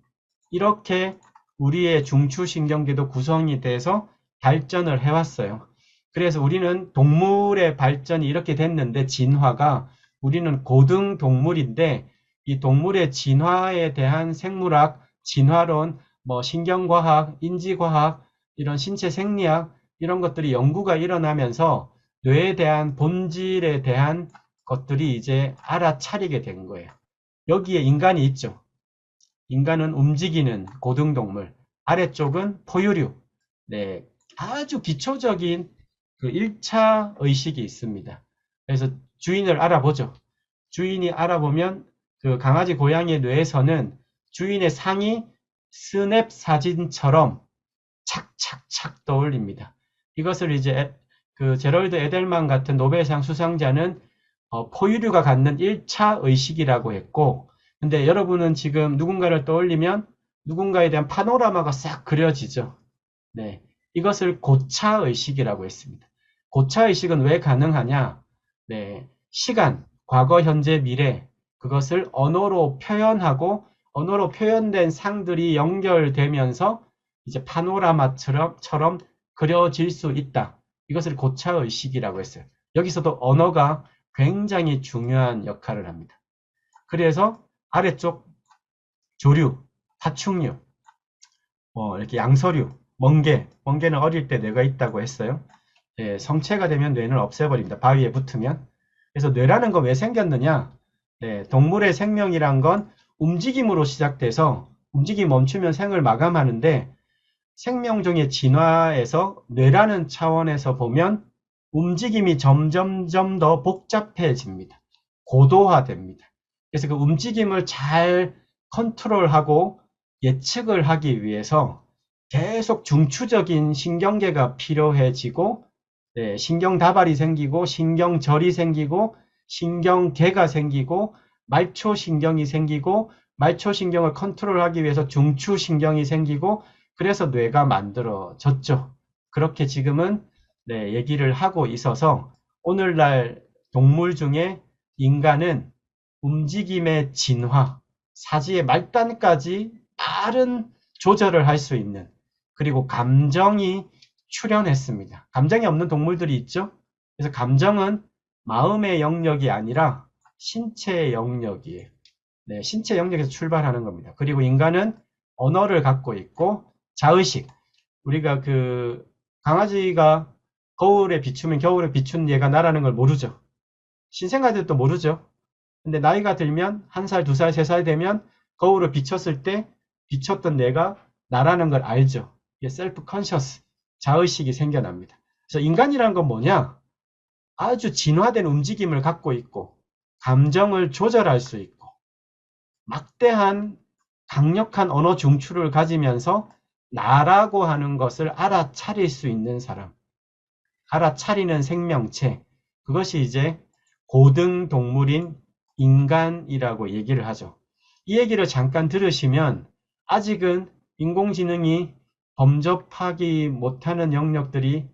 이렇게 우리의 중추신경계도 구성이 돼서 발전을 해왔어요. 그래서 우리는 동물의 발전이 이렇게 됐는데 진화가 우리는 고등 동물인데 이 동물의 진화에 대한 생물학, 진화론, 신경과학, 인지과학, 이런 신체 생리학 이런 것들이 연구가 일어나면서 뇌에 대한 본질에 대한 것들이 이제 알아차리게 된 거예요. 여기에 인간이 있죠. 인간은 움직이는 고등동물, 아래쪽은 포유류. 네, 아주 기초적인 그 1차 의식이 있습니다. 그래서 주인을 알아보죠. 주인이 알아보면 그 강아지 고양이의 뇌에서는 주인의 상이 스냅 사진처럼 착착착 떠올립니다. 이것을 이제 그 제럴드 에델만 같은 노벨상 수상자는 포유류가 갖는 1차 의식이라고 했고, 근데 여러분은 지금 누군가를 떠올리면 누군가에 대한 파노라마가 싹 그려지죠. 네, 이것을 고차 의식이라고 했습니다. 고차 의식은 왜 가능하냐? 네, 시간, 과거, 현재, 미래 그것을 언어로 표현하고 언어로 표현된 상들이 연결되면서 이제 파노라마처럼 그려질 수 있다. 이것을 고차 의식이라고 했어요. 여기서도 언어가 굉장히 중요한 역할을 합니다. 그래서 아래쪽 조류, 파충류, 이렇게 양서류, 멍게는 어릴 때 뇌가 있다고 했어요. 네, 성체가 되면 뇌는 없애버립니다. 바위에 붙으면. 그래서 뇌라는 건 왜 생겼느냐? 네, 동물의 생명이란 건 움직임으로 시작돼서 움직임이 멈추면 생을 마감하는데 생명종의 진화에서 뇌라는 차원에서 보면 움직임이 점점점 더 복잡해집니다. 고도화됩니다. 그래서 그 움직임을 잘 컨트롤하고 예측을 하기 위해서 계속 중추적인 신경계가 필요해지고, 네, 신경다발이 생기고, 신경절이 생기고, 신경계가 생기고, 말초신경이 생기고, 말초신경을 컨트롤하기 위해서 중추신경이 생기고, 그래서 뇌가 만들어졌죠. 그렇게 지금은 네, 얘기를 하고 있어서 오늘날 동물 중에 인간은 움직임의 진화, 사지의 말단까지 빠른 조절을 할 수 있는, 그리고 감정이 출현했습니다. 감정이 없는 동물들이 있죠. 그래서 감정은 마음의 영역이 아니라 신체의 영역이에요. 네, 신체 영역에서 출발하는 겁니다. 그리고 인간은 언어를 갖고 있고 자의식. 우리가 그 강아지가 거울에 비추면 겨울에 비춘 얘가 나라는 걸 모르죠. 신생아들도 모르죠. 근데 나이가 들면 1살, 2살, 3살 되면 거울을 비쳤을 때 비쳤던 내가 나라는 걸 알죠. 이게 셀프 컨셔스, 자의식이 생겨납니다. 그래서 인간이라는 건 뭐냐? 아주 진화된 움직임을 갖고 있고 감정을 조절할 수 있고 막대한 강력한 언어 중추를 가지면서 나라고 하는 것을 알아차릴 수 있는 사람, 알아차리는 생명체, 그것이 이제 고등 동물인 인간이라고 얘기를 하죠. 이 얘기를 잠깐 들으시면 아직은 인공지능이 범접하기 못하는 영역들이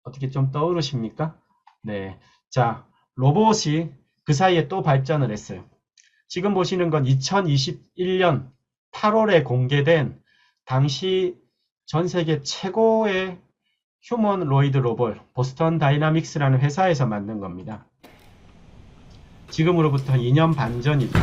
어떻게 좀 떠오르십니까? 네. 자, 로봇이 그 사이에 또 발전을 했어요. 지금 보시는 건 2021년 8월에 공개된 당시 전 세계 최고의 휴머노이드 로봇, 보스턴 다이나믹스라는 회사에서 만든 겁니다. 지금으로부터 2년 반 전이죠.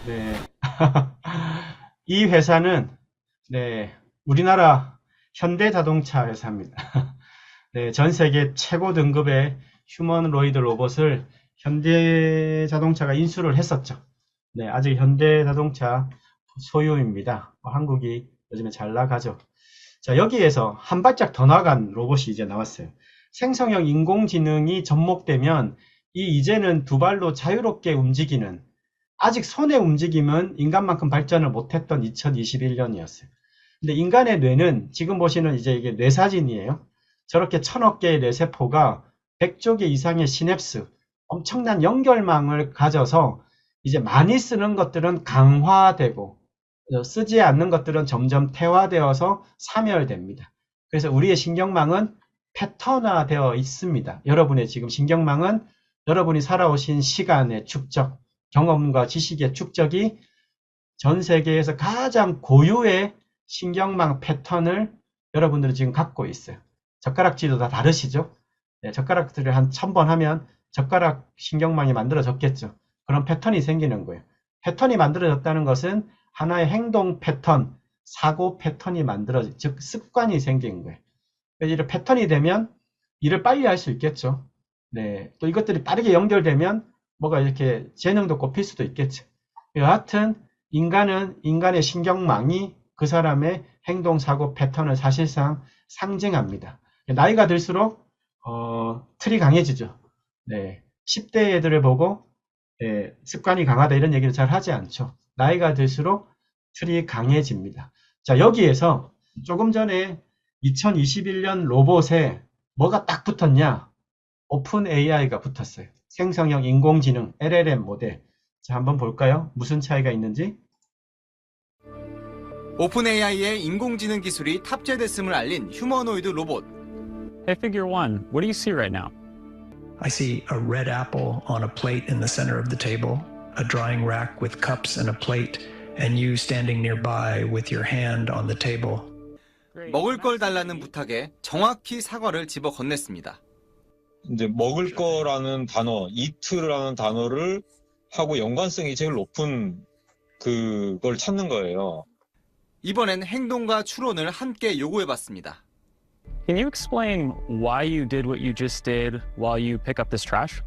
네. 이 회사는 네, 우리나라 현대자동차 회사입니다. 네, 전 세계 최고 등급의 휴머노이드 로봇을 현대자동차가 인수를 했었죠. 네, 아직 현대자동차 소유입니다. 한국이 요즘에 잘 나가죠. 자, 여기에서 한 발짝 더 나간 로봇이 이제 나왔어요. 생성형 인공지능이 접목되면 이제는 두 발로 자유롭게 움직이는, 아직 손의 움직임은 인간만큼 발전을 못했던 2021년이었어요. 근데 인간의 뇌는 지금 보시는 이제 이게 뇌사진이에요. 저렇게 1000억 개의 뇌세포가 100조 개 이상의 시냅스, 엄청난 연결망을 가져서 이제 많이 쓰는 것들은 강화되고 쓰지 않는 것들은 점점 퇴화되어서 사멸됩니다. 그래서 우리의 신경망은 패턴화되어 있습니다. 여러분의 지금 신경망은 여러분이 살아오신 시간의 축적, 경험과 지식의 축적이 전 세계에서 가장 고유의 신경망 패턴을 여러분들은 지금 갖고 있어요. 젓가락질도 다 다르시죠? 네, 젓가락질을 한 1000번 하면 젓가락 신경망이 만들어졌겠죠. 그런 패턴이 생기는 거예요. 패턴이 만들어졌다는 것은 하나의 행동 패턴, 사고 패턴이 만들어진, 즉 습관이 생긴 거예요. 이런 패턴이 되면 일을 빨리 할 수 있겠죠. 네, 또 이것들이 빠르게 연결되면 뭐가 이렇게 재능도 꼽힐 수도 있겠죠. 여하튼 인간은 인간의 신경망이 그 사람의 행동, 사고 패턴을 사실상 상징합니다. 나이가 들수록 틀이 강해지죠. 네, 10대 애들을 보고 습관이 강하다 이런 얘기를 잘 하지 않죠. 나이가 들수록 틀이 강해집니다. 자, 여기에서 조금 전에 2021년 로봇에 뭐가 딱 붙었냐? 오픈 AI가 붙었어요. 생성형 인공지능 LLM 모델. 자, 한번 볼까요? 무슨 차이가 있는지. 오픈AI의 인공지능 기술이 탑재됐음을 알린 휴머노이드 로봇. Hey, Figure One, what do you see right now? I see a red apple on a plate in the center of the table, a drying rack with cups and a plate, and you standing nearby with your hand on the table. 먹을 걸 달라는 부탁에 정확히 사과를 집어 건넸습니다. 이제 먹을 거라는 단어, eat라는 단어를 하고 연관성이 제일 높은 그걸 찾는 거예요. 이번엔 행동과 추론을 함께 요구해봤습니다. Can you explain why you did what you just did while you pick up this trash?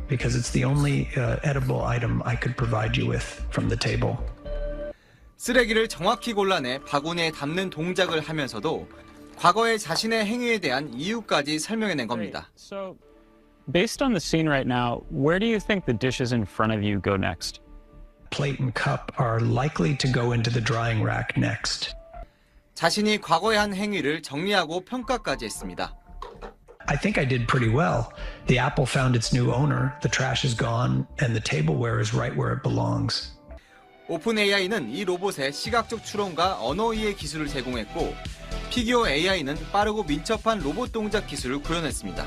Because it's the only edible item I could provide you with from the table. 쓰레기를 정확히 골라내 바구니에 담는 동작을 하면서도 과거의 자신의 행위에 대한 이유까지 설명해낸 겁니다. So, based on the scene right now, where do you think the dishes in front of you go next? Plate and cup are likely to go into the drying rack next. 자신이 과거에 한 행위를 정리하고 평가까지 했습니다. I think I did pretty well. The apple found its new owner, the trash is gone, and the tableware is right where it belongs. 오픈 AI는 이 로봇에 시각적 추론과 언어 이해 기술을 제공했고, 피규어 AI는 빠르고 민첩한 로봇 동작 기술을 구현했습니다.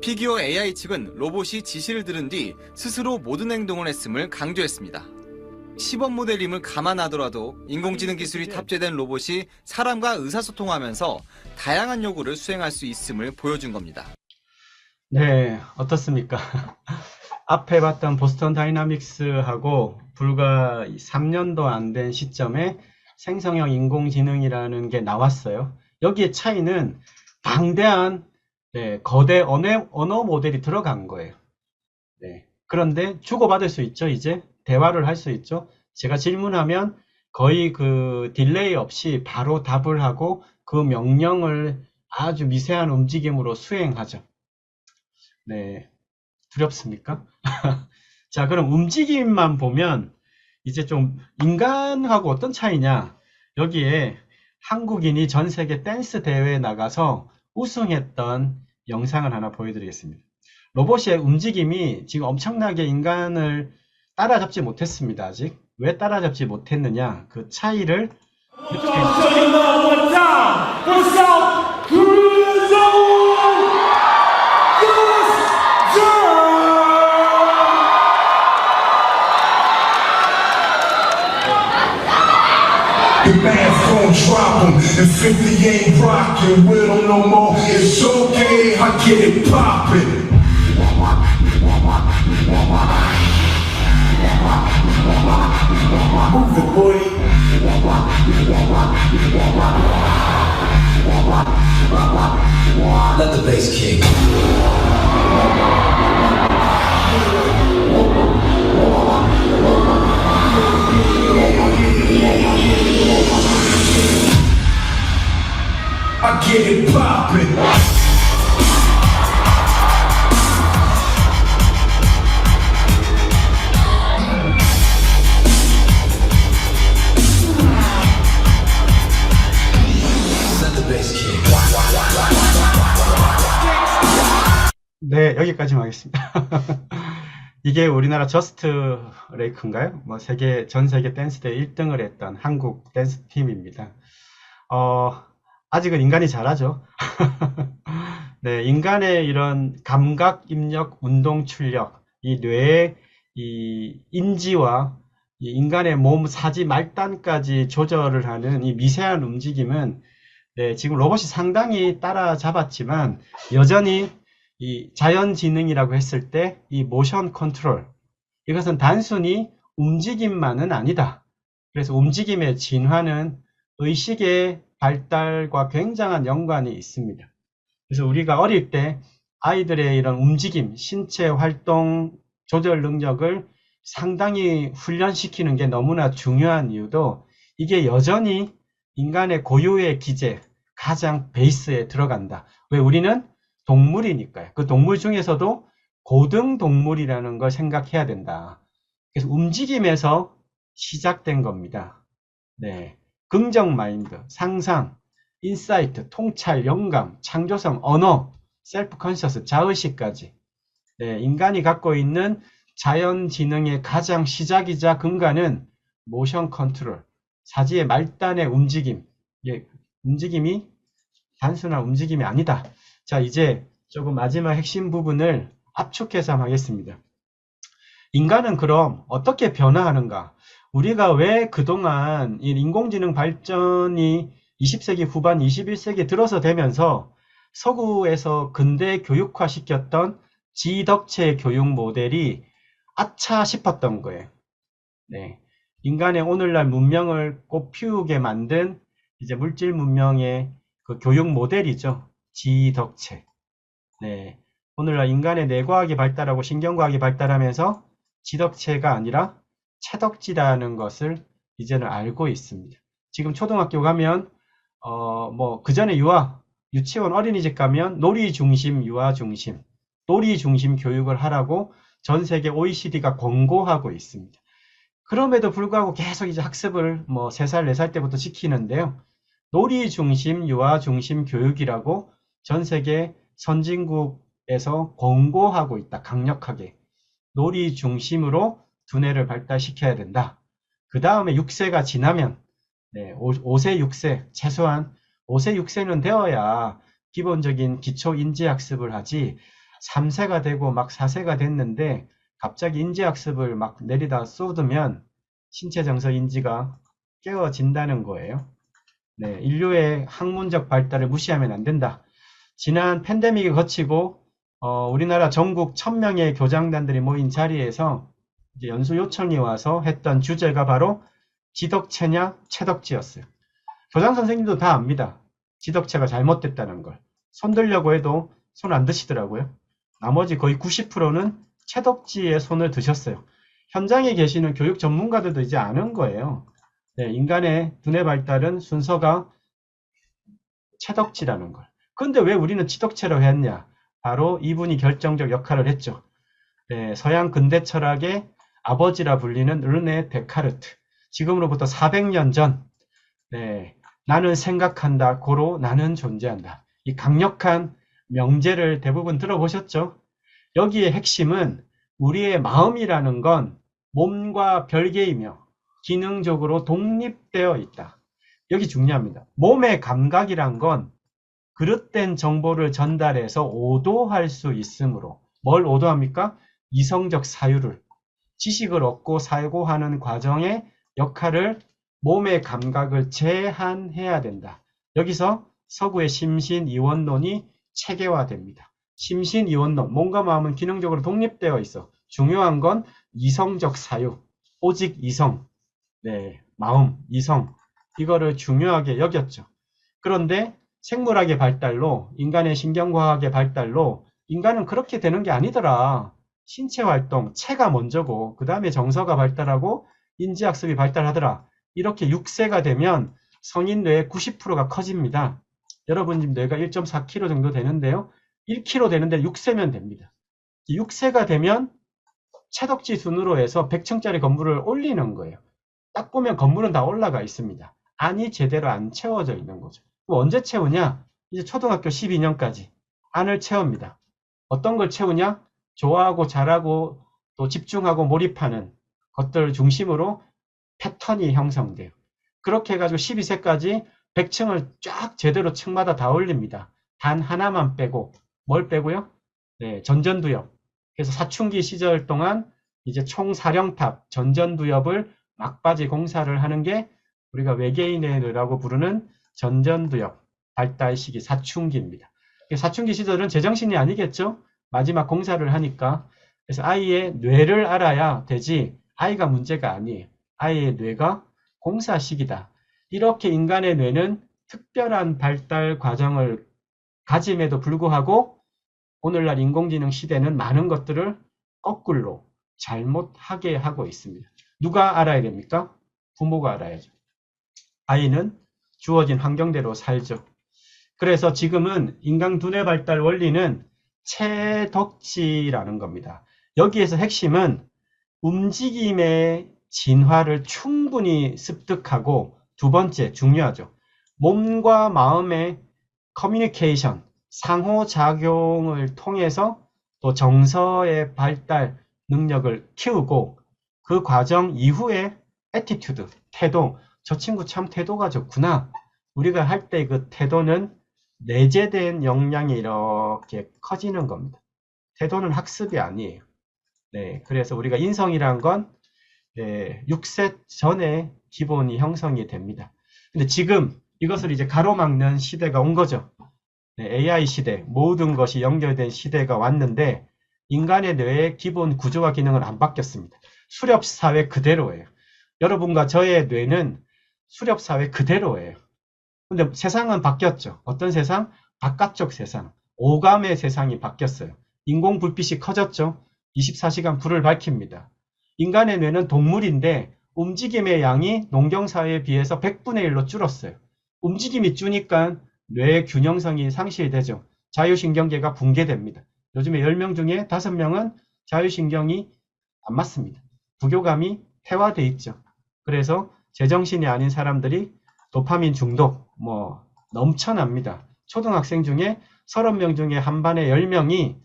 피규어 AI 측은 로봇이 지시를 들은 뒤 스스로 모든 행동을 했음을 강조했습니다. 시범 모델임을 감안하더라도 인공지능 기술이 탑재된 로봇이 사람과 의사소통하면서 다양한 요구를 수행할 수 있음을 보여준 겁니다. 네, 어떻습니까? 앞에 봤던 보스턴 다이나믹스하고 불과 3년도 안 된 시점에 생성형 인공지능이라는 게 나왔어요. 여기에 차이는 방대한 거대 언어 모델이 들어간 거예요. 네. 그런데 주고받을 수 있죠, 이제. 대화를 할 수 있죠. 제가 질문하면 거의 그 딜레이 없이 바로 답을 하고 그 명령을 아주 미세한 움직임으로 수행하죠. 네. 두렵습니까? 자, 그럼 움직임만 보면 이제 좀 인간하고 어떤 차이냐? 여기에 한국인이 전 세계 댄스 대회에 나가서 우승했던 영상을 하나 보여드리겠습니다. 로봇의 움직임이 지금 엄청나게 인간을 따라잡지 못했습니다. 아직. 왜 따라잡지 못했느냐? 그 차이를 The band's gon' drop 'em, and 50 ain't rockin' with 'em no more. It's okay, I get it poppin'. Move it, boy. Let the bass kick. I get it poppin'. 네, 여기까지만 하겠습니다. 이게 우리나라 저스트 레이크인가요? 뭐 전 세계 댄스 대회 1등을 했던 한국 댄스 팀입니다. 아직은 인간이 잘하죠. 네, 인간의 이런 감각, 입력, 운동, 출력, 이 뇌의 이 인지와 이 인간의 몸 사지 말단까지 조절을 하는 이 미세한 움직임은 네, 지금 로봇이 상당히 따라잡았지만 여전히 이 자연지능이라고 했을 때 이 모션 컨트롤, 이것은 단순히 움직임만은 아니다. 그래서 움직임의 진화는 의식의 발달과 굉장한 연관이 있습니다. 그래서 우리가 어릴 때 아이들의 이런 움직임, 신체 활동 조절 능력을 상당히 훈련시키는 게 너무나 중요한 이유도 이게 여전히 인간의 고유의 기제, 가장 베이스에 들어간다. 왜? 우리는 동물이니까요. 그 동물 중에서도 고등 동물이라는 걸 생각해야 된다. 그래서 움직임에서 시작된 겁니다. 네. 긍정 마인드, 상상, 인사이트, 통찰, 영감, 창조성, 언어, 셀프 컨셔스, 자의식까지. 네, 인간이 갖고 있는 자연지능의 가장 시작이자 근간은 모션 컨트롤, 사지의 말단의 움직임. 예, 움직임이 단순한 움직임이 아니다. 자, 이제 조금 마지막 핵심 부분을 압축해서 한번 하겠습니다. 인간은 그럼 어떻게 변화하는가? 우리가 왜 그동안 이 인공지능 발전이 20세기 후반 21세기에 들어서 되면서 서구에서 근대 교육화 시켰던 지덕체 교육 모델이 아차 싶었던 거예요. 네. 인간의 오늘날 문명을 꽃피우게 만든 이제 물질 문명의 그 교육 모델이죠. 지덕체. 네. 오늘날 인간의 뇌과학이 발달하고 신경과학이 발달하면서 지덕체가 아니라 채덕지라는 것을 이제는 알고 있습니다. 지금 초등학교 가면 그 전에 유치원 어린이집 가면 놀이 중심, 유아 중심, 놀이 중심 교육을 하라고 전 세계 OECD가 권고하고 있습니다. 그럼에도 불구하고 계속 이제 학습을 3살, 4살 때부터 시키는데요. 놀이 중심, 유아 중심 교육이라고 전 세계 선진국에서 권고하고 있다. 강력하게. 놀이 중심으로 두뇌를 발달시켜야 된다. 그 다음에 6세가 지나면 5세, 6세, 최소한 5세, 6세는 되어야 기본적인 기초 인지학습을 하지 3세가 되고 막 4세가 됐는데 갑자기 인지학습을 막 내리다 쏟으면 신체 정서 인지가 깨어진다는 거예요. 네, 인류의 학문적 발달을 무시하면 안 된다. 지난 팬데믹을 거치고 우리나라 전국 1000명의 교장단들이 모인 자리에서 이제 연수 요청이 와서 했던 주제가 바로 지덕체냐 채덕지였어요. 교장 선생님도 다 압니다. 지덕체가 잘못됐다는 걸. 손 들려고 해도 손 안 드시더라고요. 나머지 거의 90%는 채덕지에 손을 드셨어요. 현장에 계시는 교육 전문가들도 이제 아는 거예요. 네, 인간의 두뇌 발달은 순서가 채덕지라는 걸. 근데 왜 우리는 지덕체로 했냐? 바로 이분이 결정적 역할을 했죠. 네, 서양 근대 철학의 아버지라 불리는 르네 데카르트. 지금으로부터 400년 전, 나는 생각한다, 고로 나는 존재한다. 이 강력한 명제를 대부분 들어보셨죠? 여기에 핵심은 우리의 마음이라는 건 몸과 별개이며 기능적으로 독립되어 있다. 여기 중요합니다. 몸의 감각이란 건 그릇된 정보를 전달해서 오도할 수 있으므로 뭘 오도합니까? 이성적 사유를, 지식을 얻고 사고하는 과정의 역할을 몸의 감각을 제한해야 된다. 여기서 서구의 심신이원론이 체계화됩니다. 심신이원론, 몸과 마음은 기능적으로 독립되어 있어. 중요한 건 이성적 사유, 오직 이성, 마음, 이성, 이거를 중요하게 여겼죠. 그런데 생물학의 발달로, 인간의 신경과학의 발달로 인간은 그렇게 되는 게 아니더라. 신체 활동, 체가 먼저고 그 다음에 정서가 발달하고 인지학습이 발달하더라. 이렇게 6세가 되면 성인 뇌의 90%가 커집니다. 여러분 집 뇌가 1.4kg 정도 되는데요. 1kg 되는데 6세면 됩니다. 6세가 되면 채덕지 순으로 해서 100층짜리 건물을 올리는 거예요. 딱 보면 건물은 다 올라가 있습니다. 안이 제대로 안 채워져 있는 거죠. 그럼 언제 채우냐? 이제 초등학교 12년까지 안을 채웁니다. 어떤 걸 채우냐? 좋아하고 잘하고 또 집중하고 몰입하는 것들 중심으로 패턴이 형성돼요. 그렇게 해가지고 12세까지 100층을 쫙 제대로 층마다 다 올립니다. 단 하나만 빼고, 뭘 빼고요? 전전두엽. 그래서 사춘기 시절 동안 이제 총사령탑, 전전두엽을 막바지 공사를 하는 게 우리가 외계인의 뇌라고 부르는 전전두엽 발달 시기 사춘기입니다. 사춘기 시절은 제정신이 아니겠죠? 마지막 공사를 하니까. 그래서 아이의 뇌를 알아야 되지 아이가 문제가 아니에요. 아이의 뇌가 공사 시기다. 이렇게 인간의 뇌는 특별한 발달 과정을 가짐에도 불구하고 오늘날 인공지능 시대는 많은 것들을 거꾸로 잘못하게 하고 있습니다. 누가 알아야 됩니까? 부모가 알아야죠. 아이는 주어진 환경대로 살죠. 그래서 지금은 인간 두뇌 발달 원리는 채덕지라는 겁니다. 여기에서 핵심은 움직임의 진화를 충분히 습득하고, 두 번째 중요하죠. 몸과 마음의 커뮤니케이션, 상호작용을 통해서 또 정서의 발달 능력을 키우고 그 과정 이후에 애티튜드, 태도, 저 친구 참 태도가 좋구나. 우리가 할 때 그 태도는 내재된 역량이 이렇게 커지는 겁니다. 태도는 학습이 아니에요. 네, 그래서 우리가 인성이란 건 6세 전에 기본이 형성이 됩니다. 근데 지금 이것을 이제 가로막는 시대가 온 거죠. 네, AI 시대, 모든 것이 연결된 시대가 왔는데 인간의 뇌의 기본 구조와 기능은 안 바뀌었습니다. 수렵사회 그대로예요. 여러분과 저의 뇌는 수렵사회 그대로예요. 근데 세상은 바뀌었죠. 어떤 세상? 바깥쪽 세상, 오감의 세상이 바뀌었어요. 인공 불빛이 커졌죠. 24시간 불을 밝힙니다. 인간의 뇌는 동물인데 움직임의 양이 농경사회에 비해서 100분의 1로 줄었어요. 움직임이 주니까 뇌의 균형성이 상실되죠. 자율신경계가 붕괴됩니다. 요즘에 10명 중에 5명은 자율신경이 안 맞습니다. 부교감이 퇴화돼 있죠. 그래서 제정신이 아닌 사람들이 도파민 중독 넘쳐납니다. 초등학생 중에 30명 중에 한 반에 10명이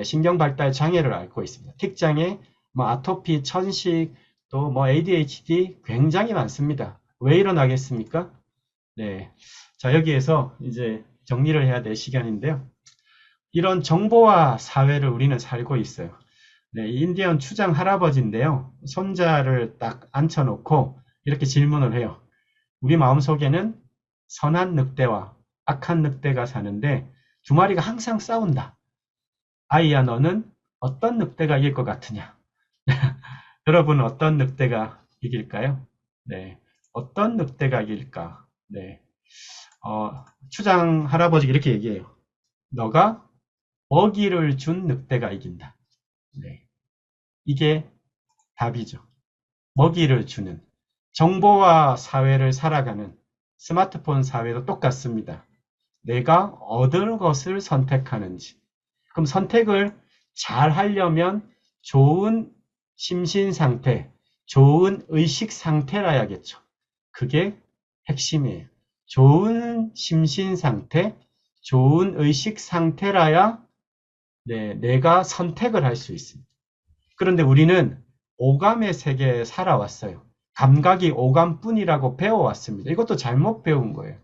신경발달 장애를 앓고 있습니다. 틱장애, 아토피, 천식, 또 ADHD 굉장히 많습니다. 왜 일어나겠습니까? 네. 자, 여기에서 이제 정리를 해야 될 시간인데요. 이런 정보화 사회를 우리는 살고 있어요. 네, 인디언 추장 할아버지인데요. 손자를 딱 앉혀놓고 이렇게 질문을 해요. 우리 마음속에는 선한 늑대와 악한 늑대가 사는데 두 마리가 항상 싸운다. 아이야, 너는 어떤 늑대가 이길 것 같으냐? 여러분은 어떤 늑대가 이길까요? 네, 어떤 늑대가 이길까? 네, 추장 할아버지가 이렇게 얘기해요. 너가 먹이를 준 늑대가 이긴다. 네, 이게 답이죠. 먹이를 주는 정보화 사회를 살아가는 스마트폰 사회도 똑같습니다. 내가 얻을 것을 선택하는지. 그럼 선택을 잘 하려면 좋은 심신 상태, 좋은 의식 상태라야겠죠. 그게 핵심이에요. 좋은 심신 상태, 좋은 의식 상태라야 내가 선택을 할 수 있습니다. 그런데 우리는 오감의 세계에 살아왔어요. 감각이 오감뿐이라고 배워왔습니다. 이것도 잘못 배운 거예요.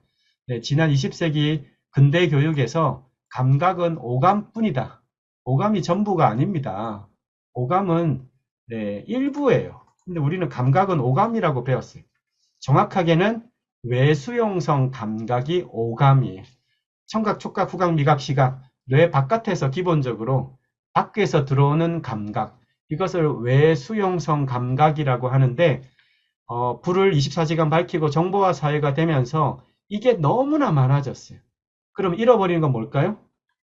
네, 지난 20세기 근대 교육에서 감각은 오감뿐이다. 오감이 전부가 아닙니다. 오감은 일부예요. 근데 우리는 감각은 오감이라고 배웠어요. 정확하게는 외수용성 감각이 오감이에요. 청각, 촉각, 후각, 미각, 시각, 뇌 바깥에서 기본적으로 밖에서 들어오는 감각, 이것을 외수용성 감각이라고 하는데 불을 24시간 밝히고 정보화 사회가 되면서 이게 너무나 많아졌어요. 그럼 잃어버리는 건 뭘까요?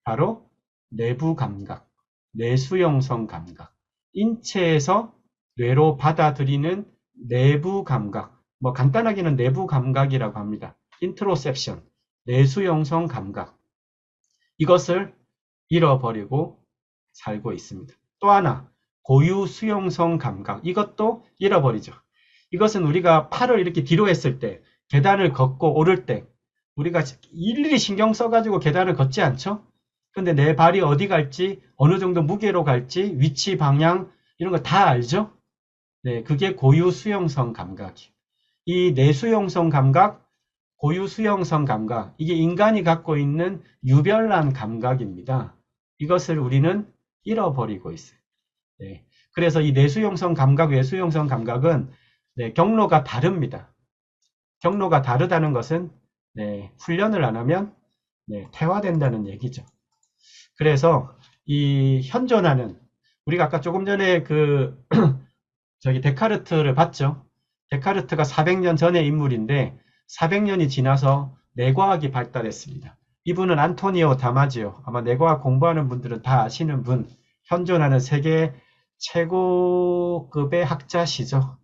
바로 내부 감각, 내수용성 감각, 인체에서 뇌로 받아들이는 내부 감각, 간단하게는 내부 감각이라고 합니다. 인트로셉션, 내수용성 감각, 이것을 잃어버리고 살고 있습니다. 또 하나, 고유 수용성 감각, 이것도 잃어버리죠. 이것은 우리가 팔을 이렇게 뒤로 했을 때, 계단을 걷고 오를 때 우리가 일일이 신경 써가지고 계단을 걷지 않죠? 근데 내 발이 어디 갈지, 어느 정도 무게로 갈지, 위치, 방향 이런 거 다 알죠? 네, 그게 고유 수용성 감각이에요. 이 내수용성 감각, 고유 수용성 감각, 이게 인간이 갖고 있는 유별난 감각입니다. 이것을 우리는 잃어버리고 있어요. 네, 그래서 이 내수용성 감각, 외수용성 감각은 경로가 다릅니다. 경로가 다르다는 것은 훈련을 안 하면 퇴화된다는 얘기죠. 그래서 이 현존하는, 우리가 아까 조금 전에 데카르트를 봤죠. 데카르트가 400년 전의 인물인데 400년이 지나서 뇌과학이 발달했습니다. 이분은 안토니오 다마지오, 아마 뇌과학 공부하는 분들은 다 아시는 분, 현존하는 세계 최고급의 학자시죠.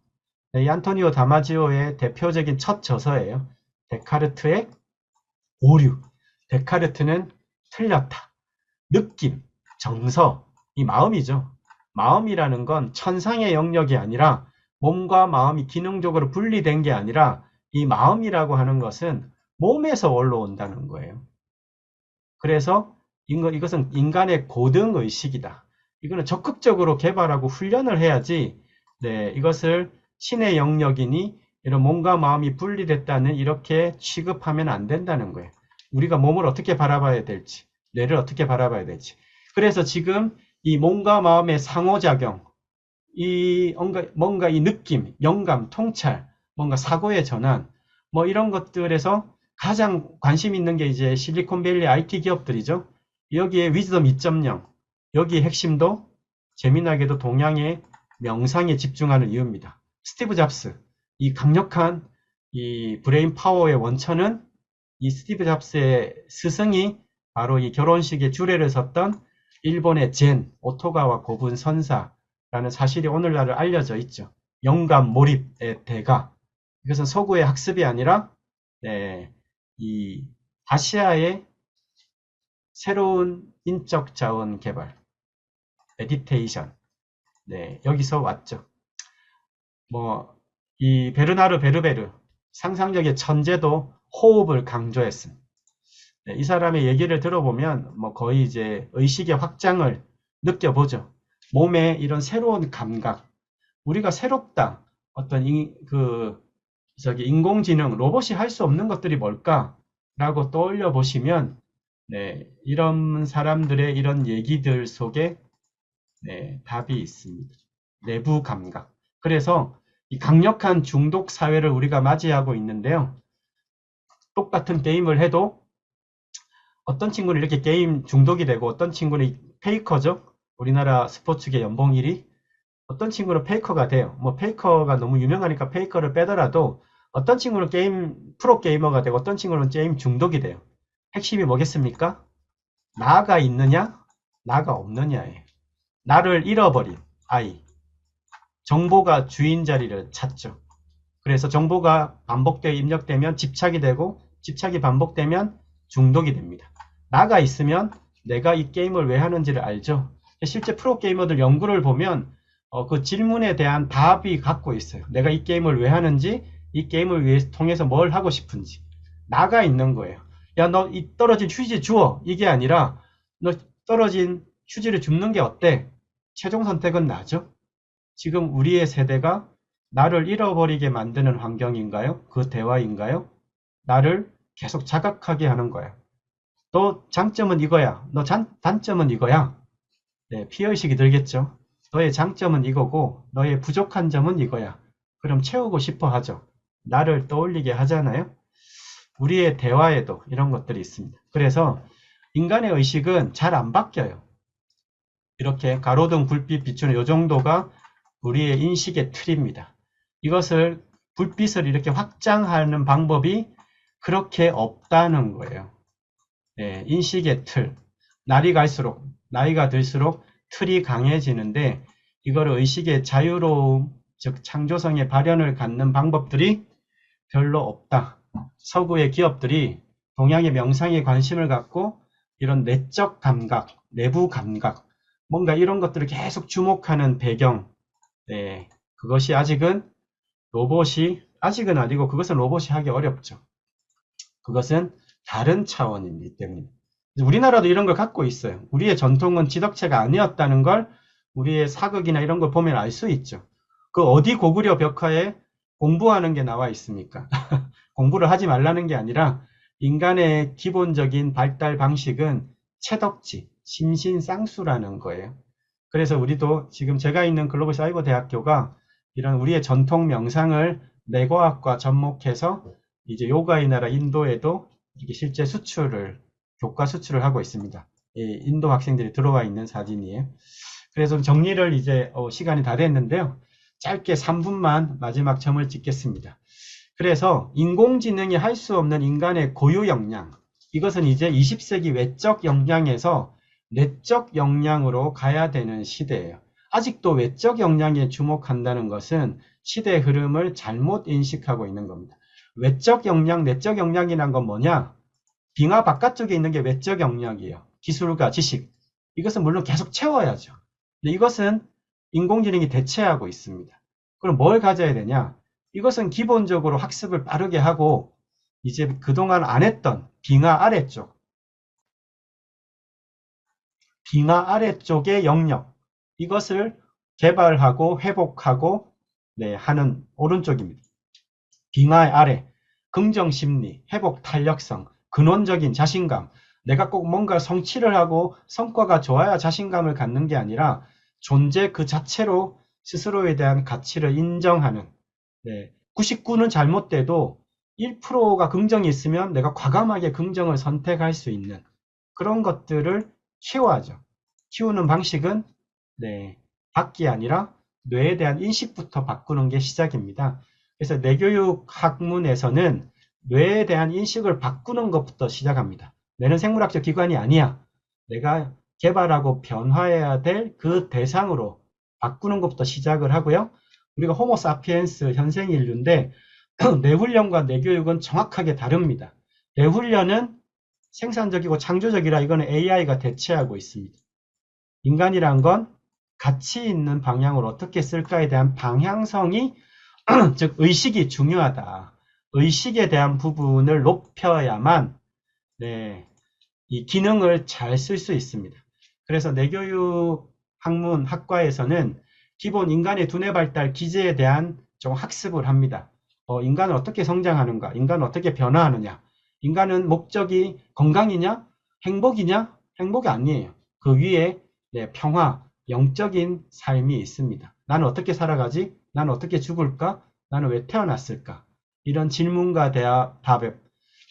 이 안토니오 다마지오의 대표적인 첫 저서예요. 데카르트의 오류. 데카르트는 틀렸다. 느낌, 정서, 이 마음이죠. 마음이라는 건 천상의 영역이 아니라 몸과 마음이 기능적으로 분리된 게 아니라 이 마음이라고 하는 것은 몸에서 올라온다는 거예요. 그래서 이것은 인간의 고등의식이다. 이거는 적극적으로 개발하고 훈련을 해야지 이것을 신의 영역이니 이런 몸과 마음이 분리됐다는 이렇게 취급하면 안 된다는 거예요. 우리가 몸을 어떻게 바라봐야 될지, 뇌를 어떻게 바라봐야 될지. 그래서 지금 이 몸과 마음의 상호작용, 뭔가 이 느낌, 영감, 통찰, 뭔가 사고의 전환, 뭐 이런 것들에서 가장 관심 있는 게 이제 실리콘밸리 IT 기업들이죠. 여기에 위즈덤 2.0, 여기에 핵심도 재미나게도 동양의 명상에 집중하는 이유입니다. 스티브 잡스, 이 강력한 이 브레인 파워의 원천은 이 스티브 잡스의 스승이 바로 이 결혼식에 주례를 섰던 일본의 젠 오토가와 고분 선사라는 사실이 오늘날 알려져 있죠. 영감 몰입의 대가. 이것은 서구의 학습이 아니라 이 아시아의 새로운 인적 자원 개발, 메디테이션. 여기서 왔죠. 이 베르나르 베르베르, 상상력의 천재도 호흡을 강조했습니다. 이 사람의 얘기를 들어보면 거의 이제 의식의 확장을 느껴보죠. 몸에 이런 새로운 감각, 우리가 새롭다, 어떤 인공지능, 로봇이 할 수 없는 것들이 뭘까라고 떠올려 보시면, 이런 사람들의 이런 얘기들 속에 답이 있습니다. 내부 감각. 그래서 이 강력한 중독 사회를 우리가 맞이하고 있는데요. 똑같은 게임을 해도 어떤 친구는 이렇게 게임 중독이 되고 어떤 친구는 페이커죠. 우리나라 스포츠계 연봉 1위. 어떤 친구는 페이커가 돼요. 페이커가 너무 유명하니까 페이커를 빼더라도 어떤 친구는 프로 게이머가 되고 어떤 친구는 게임 중독이 돼요. 핵심이 뭐겠습니까? 나가 있느냐, 나가 없느냐예요. 나를 잃어버린 아이. 정보가 주인 자리를 찾죠. 그래서 정보가 반복되어 입력되면 집착이 되고 집착이 반복되면 중독이 됩니다. 나가 있으면 내가 이 게임을 왜 하는지를 알죠. 실제 프로게이머들 연구를 보면 그 질문에 대한 답이 갖고 있어요. 내가 이 게임을 왜 하는지, 이 게임을 통해서 뭘 하고 싶은지. 나가 있는 거예요. 야, 너 이 떨어진 휴지 주워. 이게 아니라 너 떨어진 휴지를 줍는 게 어때? 최종 선택은 나죠. 지금 우리의 세대가 나를 잃어버리게 만드는 환경인가요? 그 대화인가요? 나를 계속 자각하게 하는 거야. 너 장점은 이거야. 너 단점은 이거야. 피해의식이 들겠죠. 너의 장점은 이거고 너의 부족한 점은 이거야. 그럼 채우고 싶어 하죠. 나를 떠올리게 하잖아요. 우리의 대화에도 이런 것들이 있습니다. 그래서 인간의 의식은 잘 안 바뀌어요. 이렇게 가로등 불빛 비추는 이 정도가 우리의 인식의 틀입니다. 이것을 불빛을 이렇게 확장하는 방법이 그렇게 없다는 거예요. 인식의 틀. 날이 갈수록, 나이가 들수록 틀이 강해지는데 이거를 의식의 자유로움, 즉 창조성의 발현을 갖는 방법들이 별로 없다. 서구의 기업들이 동양의 명상에 관심을 갖고 이런 내적 감각, 내부 감각, 뭔가 이런 것들을 계속 주목하는 배경, 그것이 아직은 아니고 그것은 로봇이 하기 어렵죠. 그것은 다른 차원이기 때문에. 우리나라도 이런 걸 갖고 있어요. 우리의 전통은 지덕체가 아니었다는 걸 우리의 사극이나 이런 걸 보면 알 수 있죠. 그 어디 고구려 벽화에 공부하는 게 나와 있습니까? 공부를 하지 말라는 게 아니라 인간의 기본적인 발달 방식은 채덕지, 심신쌍수라는 거예요. 그래서 우리도 지금 제가 있는 글로벌 사이버 대학교가 이런 우리의 전통 명상을 뇌과학과 접목해서 이제 요가의 나라 인도에도 이게 실제 교과 수출을 하고 있습니다. 인도 학생들이 들어와 있는 사진이에요. 그래서 정리를 이제 시간이 다 됐는데요. 짧게 3분만 마지막 점을 찍겠습니다. 그래서 인공지능이 할 수 없는 인간의 고유 역량, 이것은 이제 20세기 외적 역량에서 내적 역량으로 가야 되는 시대예요. 아직도 외적 역량에 주목한다는 것은 시대의 흐름을 잘못 인식하고 있는 겁니다. 외적 역량, 내적 역량이란 건 뭐냐? 빙하 바깥쪽에 있는 게 외적 역량이에요. 기술과 지식. 이것은 물론 계속 채워야죠. 근데 이것은 인공지능이 대체하고 있습니다. 그럼 뭘 가져야 되냐? 이것은 기본적으로 학습을 빠르게 하고 이제 그동안 안 했던 빙하 아래쪽의 영역, 이것을 개발하고 회복하고 하는 오른쪽입니다. 빙하 아래, 긍정심리, 회복 탄력성, 근원적인 자신감, 내가 꼭 뭔가 성취를 하고 성과가 좋아야 자신감을 갖는 게 아니라 존재 그 자체로 스스로에 대한 가치를 인정하는, 99는 잘못돼도 1%가 긍정이 있으면 내가 과감하게 긍정을 선택할 수 있는 그런 것들을 키워야죠. 키우는 방식은 밖이 아니라 뇌에 대한 인식부터 바꾸는 게 시작입니다. 그래서 뇌교육 학문에서는 뇌에 대한 인식을 바꾸는 것부터 시작합니다. 뇌는 생물학적 기관이 아니야. 내가 개발하고 변화해야 될 그 대상으로 바꾸는 것부터 시작을 하고요. 우리가 호모 사피엔스 현생 인류인데 뇌훈련과 뇌교육은 정확하게 다릅니다. 뇌훈련은 생산적이고 창조적이라 이거는 AI가 대체하고 있습니다. 인간이란 건 가치 있는 방향으로 어떻게 쓸까에 대한 방향성이 즉 의식이 중요하다. 의식에 대한 부분을 높여야만 이 기능을 잘 쓸 수 있습니다. 그래서 뇌교육 학문 학과에서는 기본 인간의 두뇌 발달 기제에 대한 좀 학습을 합니다. 인간은 어떻게 성장하는가? 인간은 어떻게 변화하느냐? 인간은 목적이 건강이냐? 행복이냐? 행복이 아니에요. 그 위에 평화, 영적인 삶이 있습니다. 나는 어떻게 살아가지? 나는 어떻게 죽을까? 나는 왜 태어났을까? 이런 질문과 답.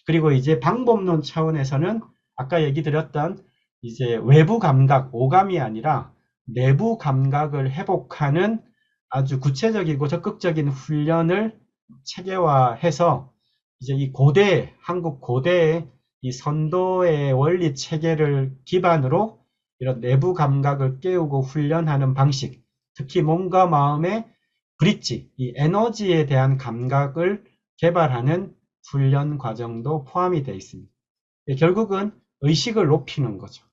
그리고 이제 방법론 차원에서는 아까 얘기 드렸던 이제 외부 감각, 오감이 아니라 내부 감각을 회복하는 아주 구체적이고 적극적인 훈련을 체계화해서 이제 이 한국 고대의 이 선도의 원리 체계를 기반으로 이런 내부 감각을 깨우고 훈련하는 방식, 특히 몸과 마음의 브릿지, 이 에너지에 대한 감각을 개발하는 훈련 과정도 포함이 되어 있습니다. 결국은 의식을 높이는 거죠.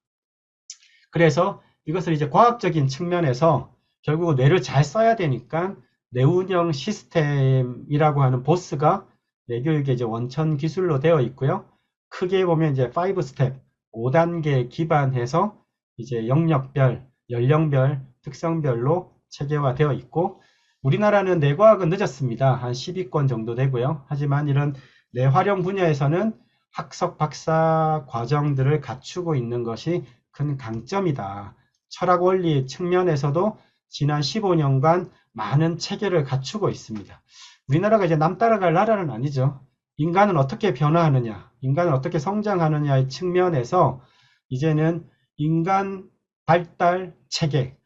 그래서 이것을 이제 과학적인 측면에서 결국 뇌를 잘 써야 되니까 뇌운영 시스템이라고 하는 보스가 뇌교육의 이제 원천 기술로 되어 있고요. 크게 보면 이제 5스텝, 5단계 기반해서 이제 영역별, 연령별, 특성별로 체계화되어 있고, 우리나라는 뇌과학은 늦었습니다. 한 10위권 정도 되고요. 하지만 이런 뇌활용 분야에서는 학석 박사 과정들을 갖추고 있는 것이 큰 강점이다. 철학 원리 측면에서도 지난 15년간 많은 체계를 갖추고 있습니다. 우리나라가 이제 남 따라갈 나라는 아니죠. 인간은 어떻게 변화하느냐, 인간은 어떻게 성장하느냐의 측면에서 이제는 인간 발달 체계,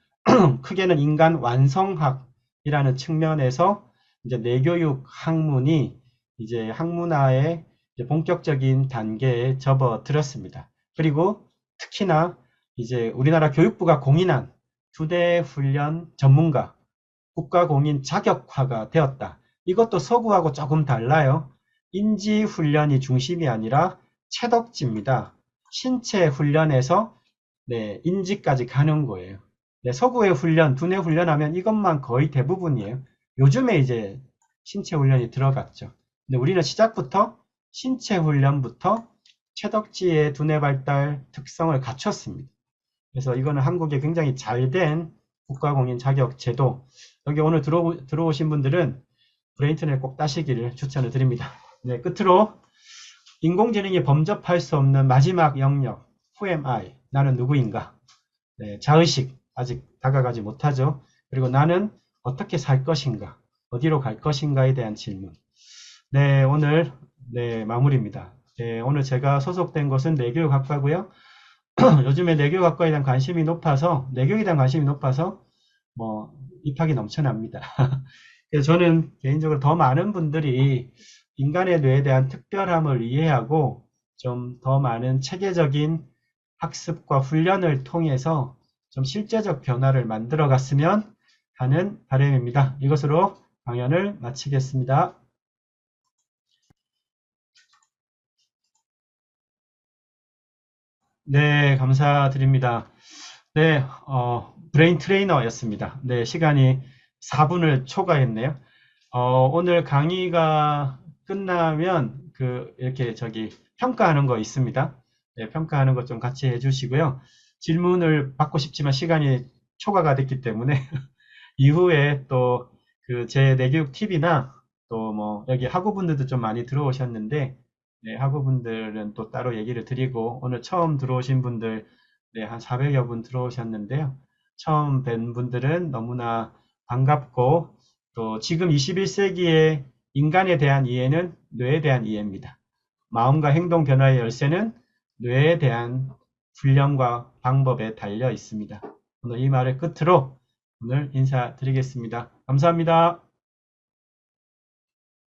크게는 인간 완성학이라는 측면에서 이제 뇌교육 학문이 이제 학문화의 이제 본격적인 단계에 접어들었습니다. 그리고 특히나 이제 우리나라 교육부가 공인한 두뇌 훈련 전문가, 국가공인 자격화가 되었다. 이것도 서구하고 조금 달라요. 인지 훈련이 중심이 아니라 채덕지입니다. 신체 훈련에서 인지까지 가는 거예요. 서구의 훈련, 두뇌 훈련하면 이것만 거의 대부분이에요. 요즘에 이제 신체 훈련이 들어갔죠. 근데 우리는 시작부터 신체 훈련부터 채덕지의 두뇌 발달 특성을 갖췄습니다. 그래서 이거는 한국에 굉장히 잘된 국가공인 자격 제도. 여기 오늘 들어오신 분들은 브레인트넷 꼭 따시기를 추천을 드립니다. 끝으로 인공지능이 범접할 수 없는 마지막 영역, Who am I? 나는 누구인가? 자의식 아직 다가가지 못하죠. 그리고 나는 어떻게 살 것인가? 어디로 갈 것인가에 대한 질문. 오늘 마무리입니다. 오늘 제가 소속된 곳은 뇌교육학과고요. 요즘에 뇌교육학과에 대한 관심이 높아서, 뇌교육에 대한 관심이 높아서 입학이 넘쳐납니다. 그래서 저는 개인적으로 더 많은 분들이 인간의 뇌에 대한 특별함을 이해하고 좀 더 많은 체계적인 학습과 훈련을 통해서 좀 실제적 변화를 만들어 갔으면 하는 바람입니다. 이것으로 강연을 마치겠습니다. 감사드립니다. 브레인 트레이너였습니다. 시간이 4분을 초과했네요. 오늘 강의가 끝나면 이렇게 평가하는 거 있습니다. 평가하는 것 좀 같이 해주시고요. 질문을 받고 싶지만 시간이 초과가 됐기 때문에 이후에 또 제 뇌교육 팁이나 또 여기 학우분들도 좀 많이 들어오셨는데 네, 학우분들은 또 따로 얘기를 드리고, 오늘 처음 들어오신 분들, 네, 한 400여 분 들어오셨는데요. 처음 뵌 분들은 너무나 반갑고, 또 지금 21세기의 인간에 대한 이해는 뇌에 대한 이해입니다. 마음과 행동 변화의 열쇠는 뇌에 대한 훈련과 방법에 달려 있습니다. 오늘 이 말을 끝으로 오늘 인사드리겠습니다. 감사합니다.